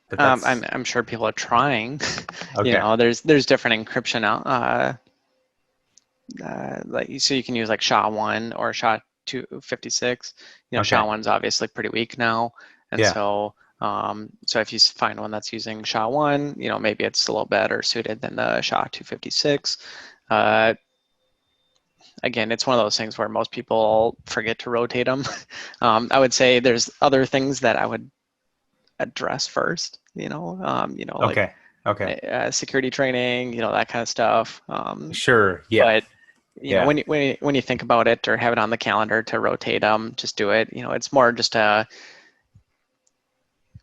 that's... I'm sure people are trying. Okay. There's different encryption out. So you can use like SHA-1 or SHA-256. Okay. SHA-1's obviously pretty weak now, and Yeah. so if you find one that's using SHA-1, maybe it's a little better suited than the SHA-256. Again, it's one of those things where most people forget to rotate them. I would say there's other things that I would address first. Okay. Like security training, that kind of stuff. Sure. Yeah. But when you think about it or have it on the calendar to rotate them, just do it. It's more just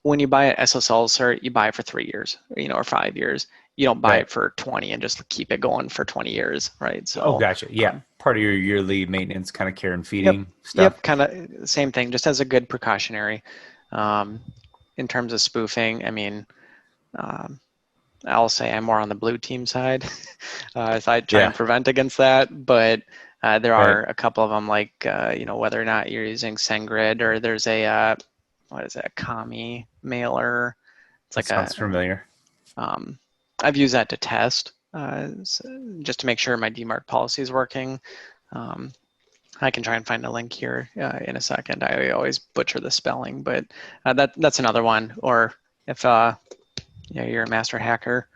when you buy an SSL cert, you buy it for 3 years, or 5 years. You don't buy it for 20 and just keep it going for 20 years, right? So. Gotcha. Yeah. Part of your yearly maintenance kind of care and feeding stuff. Yep. Kind of same thing, just as a good precautionary. In terms of spoofing, I mean, I'll say I'm more on the blue team side. So I try and prevent against that, but there are a couple of them, like whether or not you're using SendGrid, or there's a what is that, Kami mailer. It's like sounds familiar. I've used that to test, just to make sure my DMARC policy is working. I can try and find a link here in a second. I always butcher the spelling, but that's another one. Or if you're a master hacker,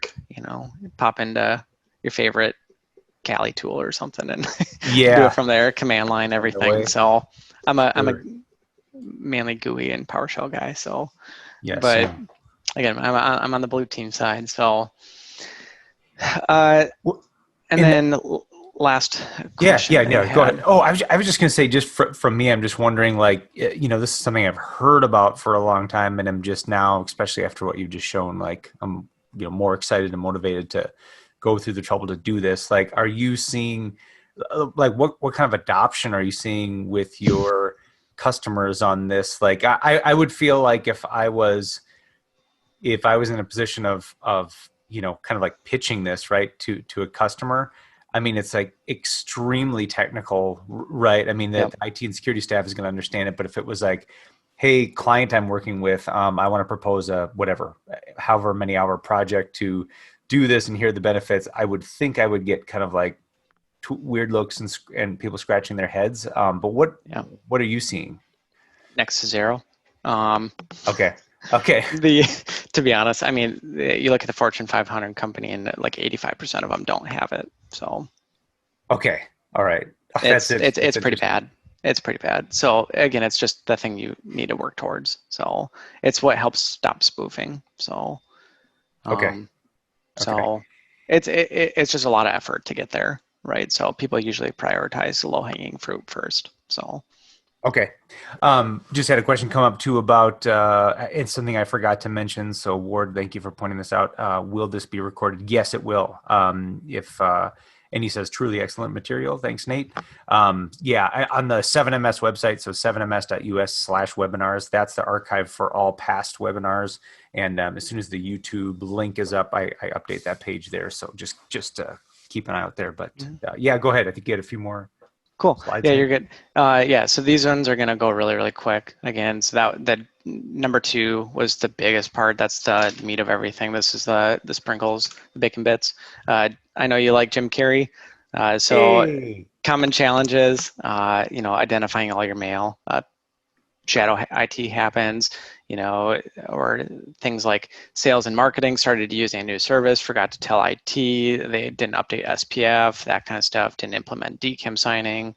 pop into your favorite Kali tool or something and do it from there, command line, everything. So I'm a mainly GUI and PowerShell guy. So, yes, but again, I'm on the blue team side. So, and then last question. Yeah. Go ahead. Oh, I was just going to say, just from me, I'm just wondering, like, this is something I've heard about for a long time, and I'm just now, especially after what you've just shown, like, I'm more excited and motivated to go through the trouble to do this. Like, are you seeing, like, what kind of adoption are you seeing with your customers on this? Like, I would feel like if I was in a position of kind of like pitching this right to a customer, I mean, it's like extremely technical, right? I mean, the IT and security staff is going to understand it, but if it was like, hey, client I'm working with, I want to propose a however many hour project to do this, and here are the benefits, I would think I would get kind of like weird looks and people scratching their heads. But what are you seeing? Next to zero. Okay. To be honest, I mean, you look at the Fortune 500 company, and like 85% of them don't have it. So. Okay. All right. It's pretty bad. It's pretty bad. So again, it's just the thing you need to work towards. So it's what helps stop spoofing. So. So it's just a lot of effort to get there, right? So people usually prioritize the low-hanging fruit first. So. Okay. Just had a question come up too about it's something I forgot to mention. So Ward, thank you for pointing this out. Will this be recorded? Yes, it will. If and he says truly excellent material. Thanks, Nate. Yeah, on the 7MS website, so 7ms.us/webinars, that's the archive for all past webinars. And as soon as the YouTube link is up, I update that page there. So just keep an eye out there. But yeah, go ahead. I think you had a few more. Cool. Slides, Yeah, Nate? you're good. Yeah, so these ones are going to go really, really quick. Again, so that number 2 was the biggest part. That's the meat of everything. This is the sprinkles, the bacon bits. I know you like Jim Carrey. So Hey. common challenges, identifying all your mail. Shadow IT happens, or things like sales and marketing started to use a new service, forgot to tell IT, they didn't update SPF, that kind of stuff, didn't implement DKIM signing.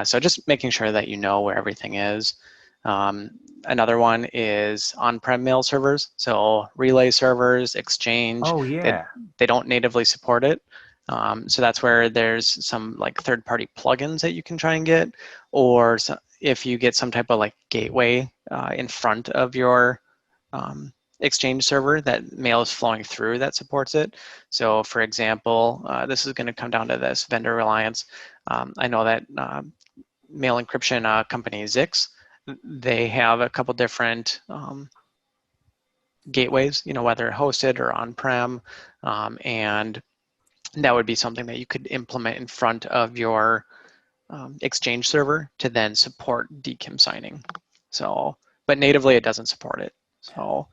So just making sure that you know where everything is. Another one is on-prem mail servers. So relay servers, Exchange, Oh yeah. they don't natively support it. So that's where there's some like third-party plugins that you can try and get, or if you get some type of like gateway in front of your Exchange server that mail is flowing through that supports it. So for example, this is going to come down to this vendor reliance. I know that mail encryption company Zix, they have a couple different gateways, whether hosted or on-prem, and that would be something that you could implement in front of your Exchange server to then support DKIM signing. So, but natively it doesn't support it. So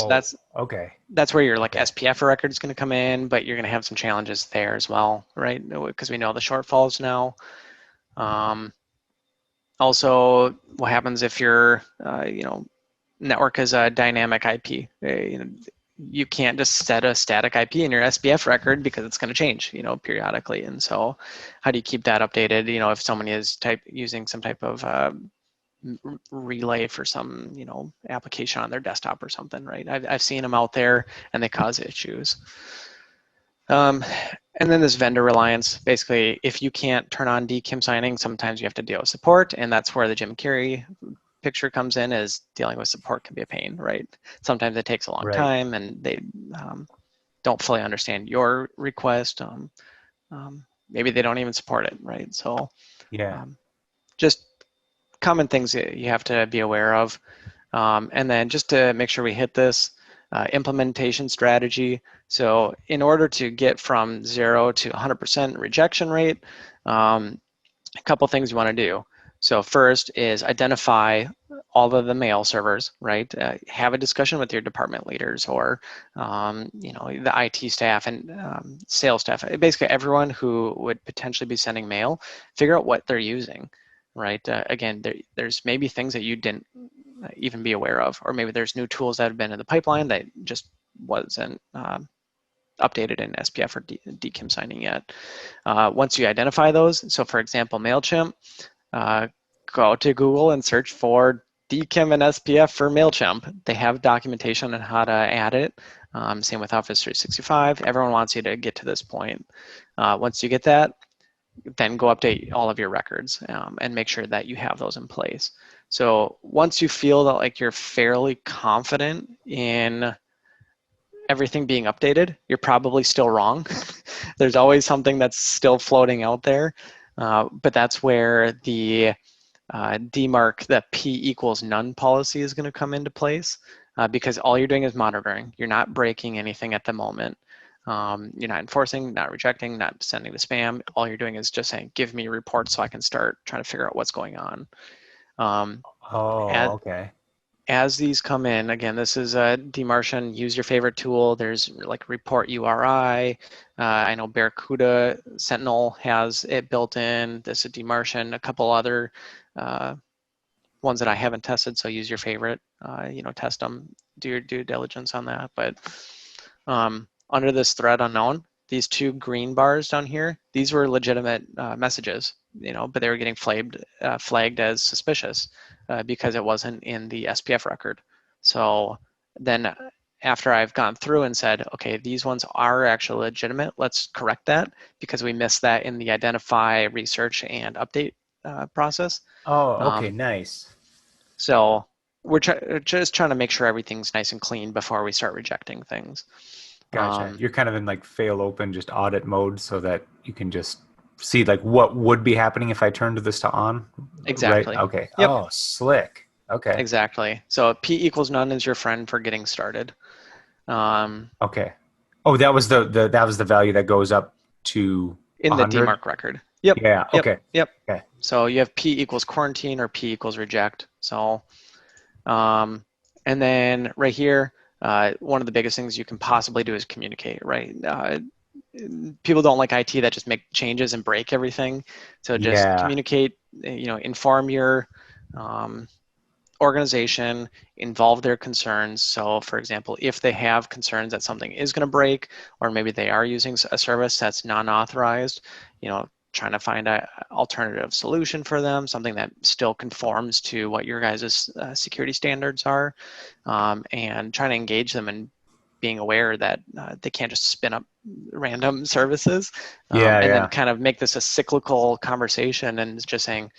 that's okay. where your like Okay. SPF record is going to come in, but you're going to have some challenges there as well, right? Because we know the shortfalls now. Also, what happens if your network is a dynamic IP? You can't just set a static IP in your SPF record because it's going to change, periodically. And so, how do you keep that updated? If someone is using some type of relay for some, application on their desktop or something, right? I've seen them out there, and they cause issues. And then this vendor reliance. Basically, if you can't turn on DKIM signing, sometimes you have to deal with support, and that's where the Jim Carrey picture comes in, is dealing with support can be a pain, right? Sometimes it takes a long time, and they don't fully understand your request. Maybe they don't even support it, right? So Yeah. just common things that you have to be aware of. And then just to make sure we hit this, implementation strategy. So in order to get from 0 to 100% rejection rate, a couple things you want to do. So first is identify all of the mail servers, right? Have a discussion with your department leaders or, the IT staff and sales staff. Basically, everyone who would potentially be sending mail, figure out what they're using, right? Again, there's maybe things that you didn't even be aware of, or maybe there's new tools that have been in the pipeline that just wasn't updated in SPF or DKIM signing yet. Once you identify those, so for example, MailChimp, go to Google and search for DKIM and SPF for MailChimp. They have documentation on how to add it. Same with Office 365. Everyone wants you to get to this point. Once you get that, then go update all of your records and make sure that you have those in place. So once you feel that like you're fairly confident in everything being updated, you're probably still wrong. There's always something that's still floating out there, but that's where the DMARC, the P equals none policy is going to come into place because all you're doing is monitoring. You're not breaking anything at the moment. You're not enforcing, not rejecting, not sending the spam. All you're doing is just saying, give me reports so I can start trying to figure out what's going on. Okay. As these come in, again, this is a DMARC, use your favorite tool. There's like report URI. I know Barracuda Sentinel has it built in. This is DMARC, a couple other ones that I haven't tested, so use your favorite. Test them, do your due diligence on that. But under this thread unknown, these 2 green bars down here, these were legitimate messages, but they were getting flagged as suspicious because it wasn't in the SPF record. So then after I've gone through and said, okay, these ones are actually legitimate, let's correct that because we missed that in the identify, research, and update process. Oh, okay, nice. So we're just trying to make sure everything's nice and clean before we start rejecting things. Gotcha. You're kind of in like fail open, just audit mode, so that you can just see like what would be happening if I turned this to on. Exactly. Right? Okay. Yep. Oh, slick. Okay. Exactly. So P equals none is your friend for getting started. Okay. Oh, that was that was the value that goes up to In the 100? DMARC record. Yep. Yeah. Yep. Okay. Yep. Okay. So you have P equals quarantine or P equals reject. So, and then right here, one of the biggest things you can possibly do is communicate, right? People don't like IT that just make changes and break everything. So just Yeah. communicate, inform your organization, involve their concerns. So for example, if they have concerns that something is going to break, or maybe they are using a service that's non-authorized, trying to find an alternative solution for them, something that still conforms to what your guys' security standards are, and trying to engage them in being aware that they can't just spin up random services, and then kind of make this a cyclical conversation and just saying,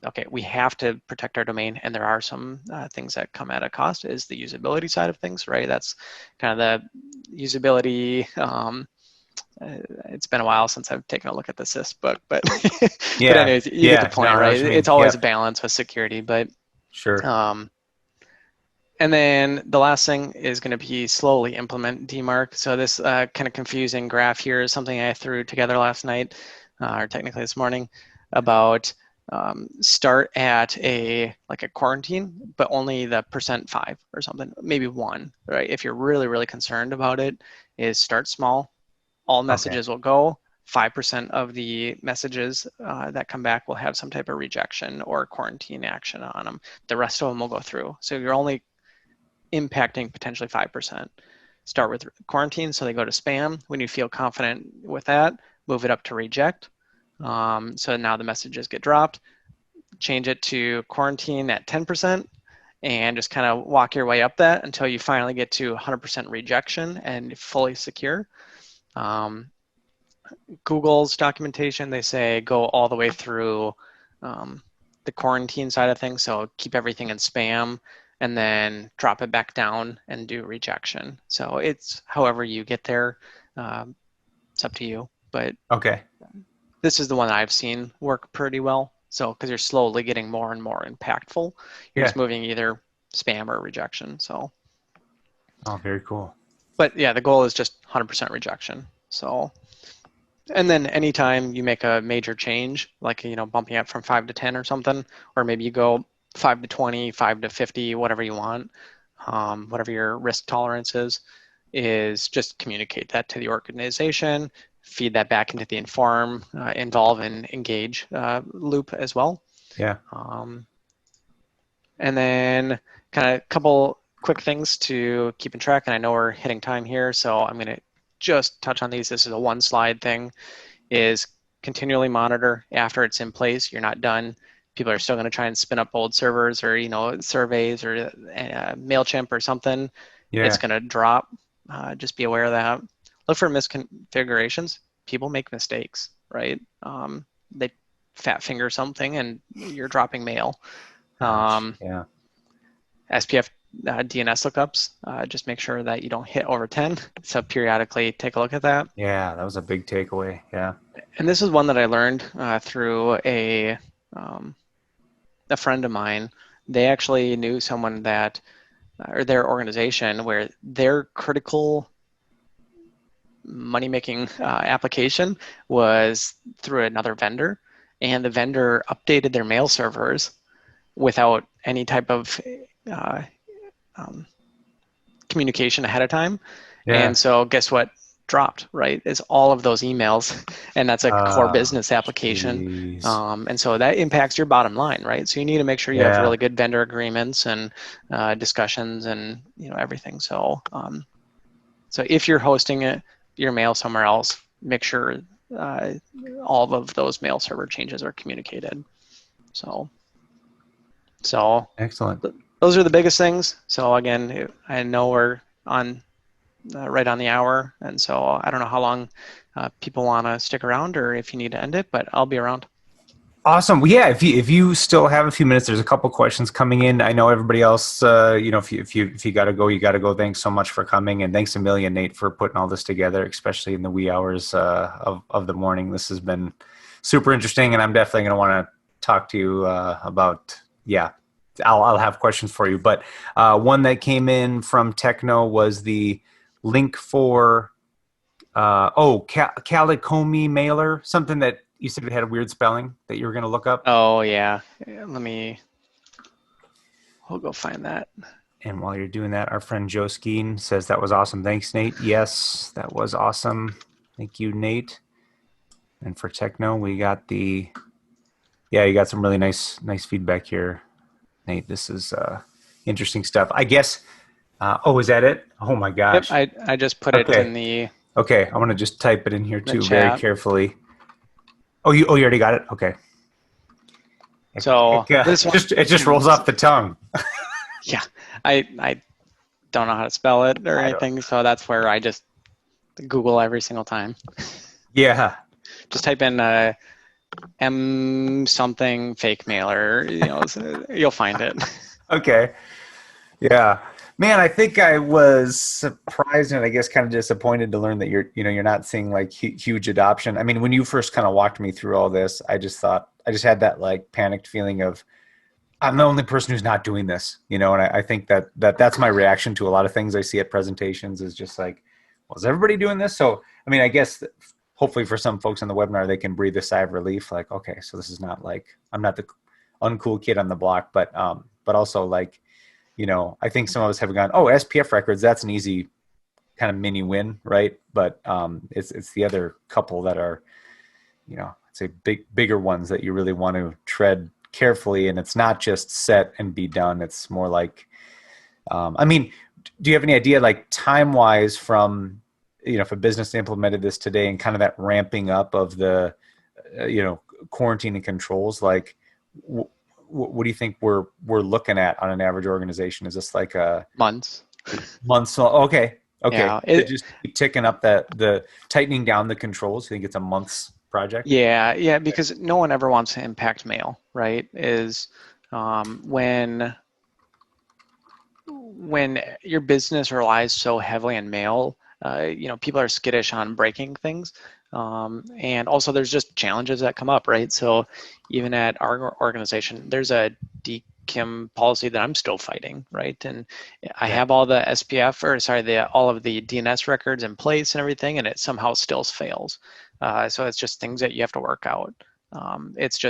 okay, we have to protect our domain, and there are some things that come at a cost. Is the usability side of things, right? That's kind of the usability. It's been a while since I've taken a look at the SIS book, but but anyways, you get the point, right? It's always a balance with security, but sure. And then the last thing is going to be slowly implement DMARC. So this kind of confusing graph here is something I threw together last night, or technically this morning, about start at a quarantine, but only the %5 or something, maybe 1, right? If you're really, really concerned about it, is start small. All messages will go. 5% of the messages that come back will have some type of rejection or quarantine action on them. The rest of them will go through. So you're only impacting potentially 5%. Start with quarantine, so they go to spam. When you feel confident with that, move it up to reject. So now the messages get dropped. Change it to quarantine at 10%, and just kind of walk your way up that until you finally get to 100% rejection and fully secure. Google's documentation, they say go all the way through the quarantine side of things, so keep everything in spam and then drop it back down and do rejection. So it's however you get there, it's up to you. But this is the one I've seen work pretty well. So because you're slowly getting more and more impactful, you're just moving either spam or rejection. So. Oh, very cool. But yeah, the goal is just 100% rejection. So, and then anytime you make a major change, like, bumping up from 5 to 10 or something, or maybe you go 5 to 20, 5 to 50, whatever you want, whatever your risk tolerance is just communicate that to the organization, feed that back into the inform, involve, and engage loop as well. Yeah. And then kind of a couple quick things to keep in track, and I know we're hitting time here, so I'm going to just touch on these. This is a one slide thing, is continually monitor after it's in place. You're not done. People are still going to try and spin up old servers or, surveys or MailChimp or something. Yeah. It's going to drop. Just be aware of that. Look for misconfigurations. People make mistakes, right? They fat finger something and you're dropping mail. Yeah. SPF DNS lookups, just make sure that you don't hit over 10. So periodically take a look at that. Yeah, that was a big takeaway. Yeah. And this is one that I learned through a friend of mine. They actually knew someone that, or their organization, where their critical money-making application was through another vendor, and the vendor updated their mail servers without any type of communication ahead of time. Yeah. And so guess what dropped, right, is all of those emails, and that's a core business application. And so that impacts your bottom line, right? So you need to make sure you have really good vendor agreements and discussions and everything. So so if you're hosting your mail somewhere else, make sure all of those mail server changes are communicated. So excellent. Those are the biggest things. So again, I know we're on right on the hour, and so I don't know how long people want to stick around or if you need to end it, but I'll be around. Awesome. Well, yeah, if you still have a few minutes, there's a couple questions coming in. I know everybody else, if you got to go, you got to go. Thanks so much for coming, and thanks a million, Nate, for putting all this together, especially in the wee hours of the morning. This has been super interesting, and I'm definitely going to want to talk to you about. Yeah, I'll have questions for you, but one that came in from Techno was the link for Calicomi mailer, something that you said it had a weird spelling that you were going to look up. Oh yeah, we'll go find that. And while you're doing that, our friend Joe Skeen says that was awesome. Thanks, Nate. Yes, that was awesome. Thank you, Nate. And for Techno, we got you got some really nice feedback here, Nate. This is interesting stuff. I guess. Is that it? Oh my gosh. Yep, I just put it in the. Okay, I want to just type it in here too, chat. very carefully. Oh, you already got it? Okay. So it just rolls off the tongue. Yeah, I don't know how to spell it or anything, so that's where I just Google every single time. Yeah. Just type in M something fake mailer, you'll find it. Okay. Yeah. Man, I think I was surprised and I guess kind of disappointed to learn that you're not seeing like huge adoption. I mean, when you first kind of walked me through all this, I just had that like panicked feeling of I'm the only person who's not doing this, and I think that's my reaction to a lot of things I see at presentations is just like, well, is everybody doing this? So, I mean, I guess hopefully for some folks on the webinar, they can breathe a sigh of relief. Like, okay, so this is not like, I'm not the uncool kid on the block, but also like, I think some of us have gone, oh, SPF records, that's an easy kind of mini win, right? But it's the other couple that are, I'd say bigger ones that you really want to tread carefully. And it's not just set and be done. It's more like, I mean, do you have any idea, like time-wise from, if a business implemented this today and kind of that ramping up of the, quarantine and controls, like what do you think we're looking at on an average organization? Is this like a months? Okay. Yeah, it just keep ticking up the tightening down the controls. You think it's a month's project? Yeah, because no one ever wants to impact mail, right? Is when your business relies so heavily on mail, people are skittish on breaking things. And also there's just challenges that come up, right? So even at our organization, there's a DKIM policy that I'm still fighting, right? And I have all the all of the DNS records in place and everything, and it somehow still fails. So it's just things that you have to work out. It's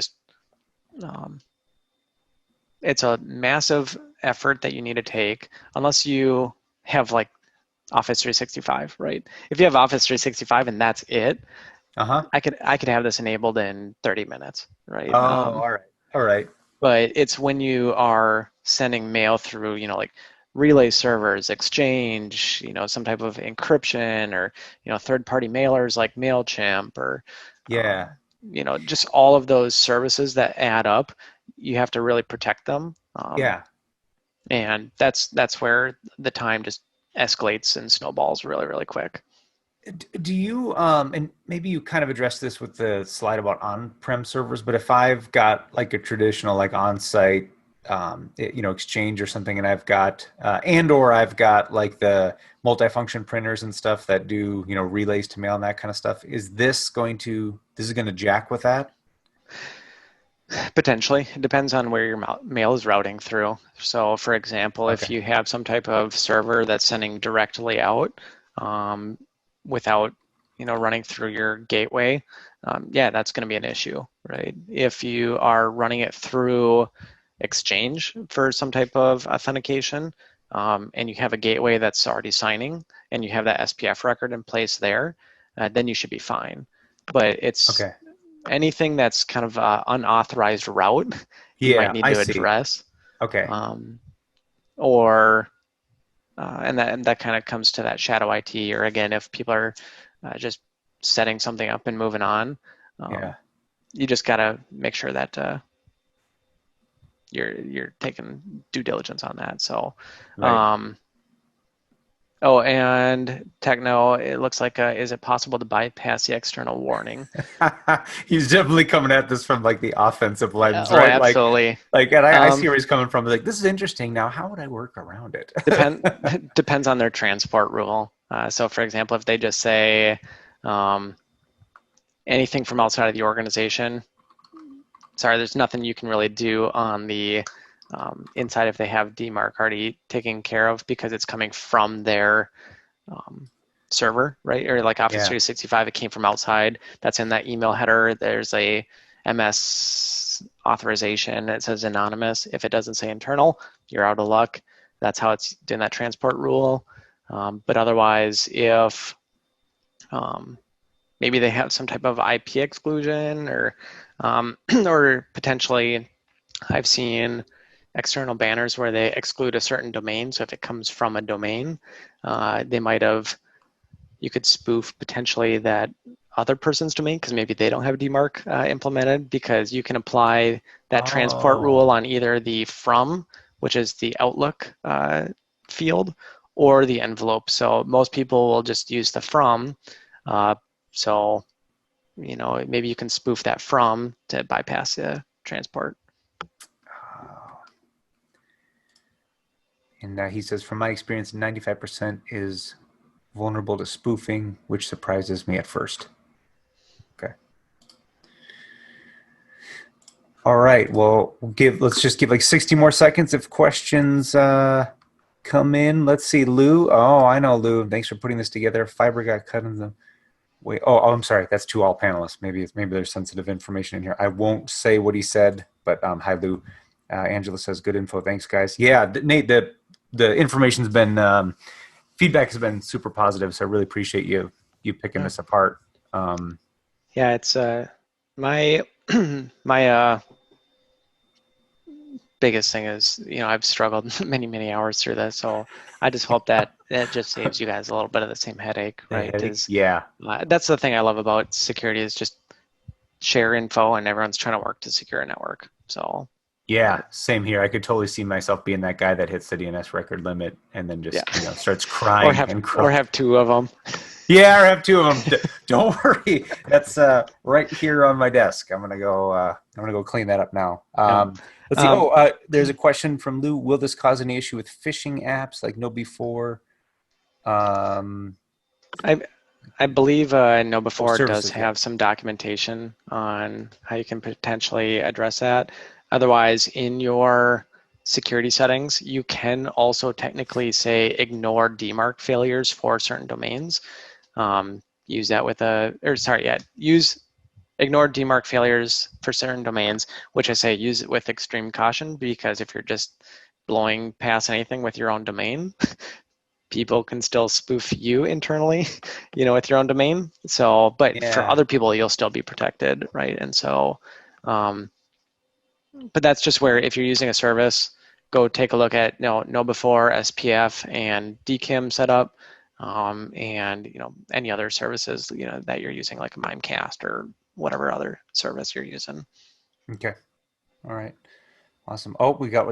a massive effort that you need to take unless you have like Office 365, right? If you have Office 365 and that's it, I could have this enabled in 30 minutes, right? All right. But it's when you are sending mail through, like relay servers, Exchange, some type of encryption, or third-party mailers like MailChimp, or just all of those services that add up. You have to really protect them. And that's where the time just escalates and snowballs really, really quick. Do you, and maybe you kind of addressed this with the slide about on-prem servers, but if I've got like a traditional like on-site, Exchange or something, and I've got, or I've got like the multifunction printers and stuff that do, relays to mail and that kind of stuff, is this going to jack with that? Potentially. It depends on where your mail is routing through. So for example, if you have some type of server that's sending directly out without, running through your gateway, that's going to be an issue, right? If you are running it through Exchange for some type of authentication, and you have a gateway that's already signing, and you have that SPF record in place there, then you should be fine. But it's anything that's kind of unauthorized route, you might need to address. And that kind of comes to that shadow IT, or again, if people are just setting something up and moving on, you just got to make sure that you're taking due diligence on that. So, Oh, and Techno, it looks like, is it possible to bypass the external warning? He's definitely coming at this from like the offensive lens, Oh, right? absolutely. And I see Um, where he's coming from. Like, this is interesting. Now, how would I work around it? depends on their transport rule. So for example, if they just say um, anything from outside of the organization, sorry, there's nothing you can really do on the inside if they have DMARC already taken care of because it's coming from their server, right? Or like Office Yeah. 365, it came from outside. That's in that email header. There's a MS authorization. It says anonymous. If it doesn't say internal, you're out of luck. That's how it's doing that transport rule. But otherwise, if maybe they have some type of IP exclusion or or potentially I've seen external banners where they exclude a certain domain. So if it comes from a domain, they might have, you could spoof potentially that other person's domain because maybe they don't have DMARC implemented, because you can apply that transport rule on either the from, which is the Outlook field, or the envelope. So most people will just use the from. So, you know, maybe you can spoof that from to bypass the transport. And he says, from my experience, 95% is vulnerable to spoofing, which surprises me at first. Okay. All right. Well, let's just give like 60 more seconds if questions come in. Let's see, Lou. Oh, I know, Lou. Thanks for putting this together. Fiber got cut in the way. Oh, I'm sorry. That's to all panelists. Maybe there's sensitive information in here. I won't say what he said, but hi, Lou. Angela says, good info. Thanks, guys. Yeah, Nate, the information's been feedback has been super positive, so I really appreciate you picking this apart. Yeah, it's my my biggest thing is, you know, I've struggled many hours through this, so I just hope that it just saves you guys a little bit of the same headache, right? Yeah. That's the thing I love about security, is just share info and everyone's trying to work to secure a network. So yeah, same here. I could totally see myself being that guy that hits the DNS record limit and then just starts crying or have two of them. Yeah, or have two of them. Don't worry, that's right here on my desk. I'm gonna go clean that up now. Let's see. There's a question from Lou. Will this cause any issue with phishing apps like KnowBe4? I believe KnowBe4 does services, have some documentation on how you can potentially address that. Otherwise, in your security settings, you can also technically say ignore DMARC failures for certain domains. Use that with use ignore DMARC failures for certain domains, which I say use it with extreme caution, because if you're just blowing past anything with your own domain, people can still spoof you internally, you know, with your own domain. So, but for other people, you'll still be protected, right? And so, but that's just where, if you're using a service, go take a look at KnowBe4, SPF, and DKIM setup, and any other services that you're using, like a Mimecast or whatever other service you're using. Okay, all right, awesome. Oh, we got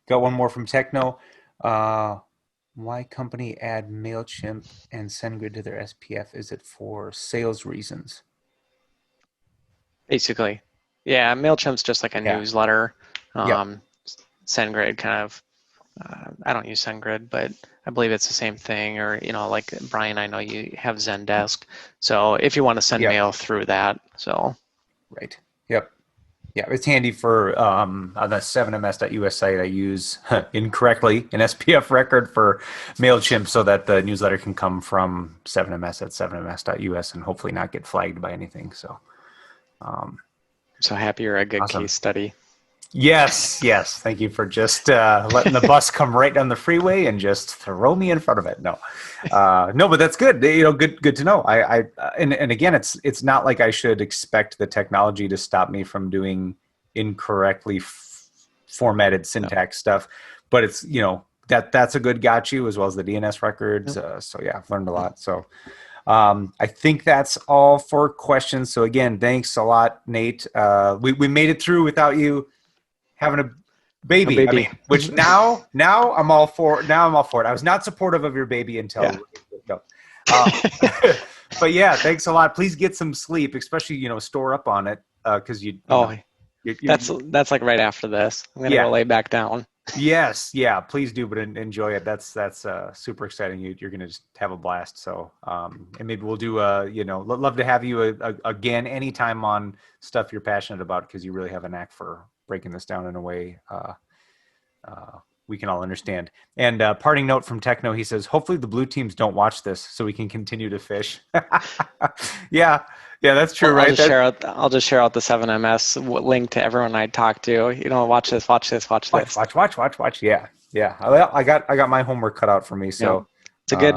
got one more from Techno. Why company add MailChimp and SendGrid to their SPF? Is it for sales reasons? Basically, yeah. MailChimp's just like a newsletter. SendGrid kind of, I don't use SendGrid, but I believe it's the same thing. Or, like Brian, I know you have Zendesk. So if you want to send mail through that, so. Right. Yep. Yeah, it's handy for on the 7ms.us site. I use incorrectly an SPF record for MailChimp so that the newsletter can come from 7ms at 7ms.us and hopefully not get flagged by anything. So, I'm so happy you're a good case study. Yes. Thank you for just letting the bus come right down the freeway and just throw me in front of it. No, but that's good. Good to know. And again, it's not like I should expect the technology to stop me from doing incorrectly formatted syntax stuff, but it's that's a good got you, as well as the DNS records. So yeah, I've learned a lot. So I think that's all for questions. So again, thanks a lot, Nate. We made it through without you having Baby. Baby. I mean, which now I'm all for. Now I'm all for it. I was not supportive of your baby until. Yeah. No. But yeah, thanks a lot. Please get some sleep, especially store up on it because you that's like right after this. I'm gonna go lay back down. Yes, yeah, please do, but enjoy it. That's super exciting. You're gonna just have a blast. So, and maybe we'll do love to have you again anytime on stuff you're passionate about because you really have a knack for breaking this down in a way we can all understand. And parting note from Techno, he says, hopefully the blue teams don't watch this so we can continue to fish. Yeah, that's true, right? I'll just share out the 7MS link to everyone I talk to. Watch this. Watch. Yeah. Well, I got my homework cut out for me. So it's a good.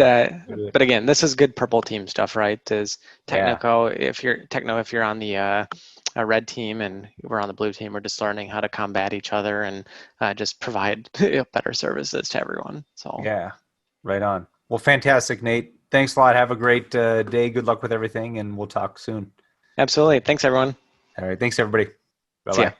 But again, this is good purple team stuff, right? Is Technico? If you're on the a red team and we're on the blue team, we're just learning how to combat each other and just provide better services to everyone. So yeah, right on. Well, fantastic, Nate. Thanks a lot. Have a great day. Good luck with everything, and we'll talk soon. Absolutely. Thanks, everyone. All right. Thanks, everybody. Bye-bye. See ya.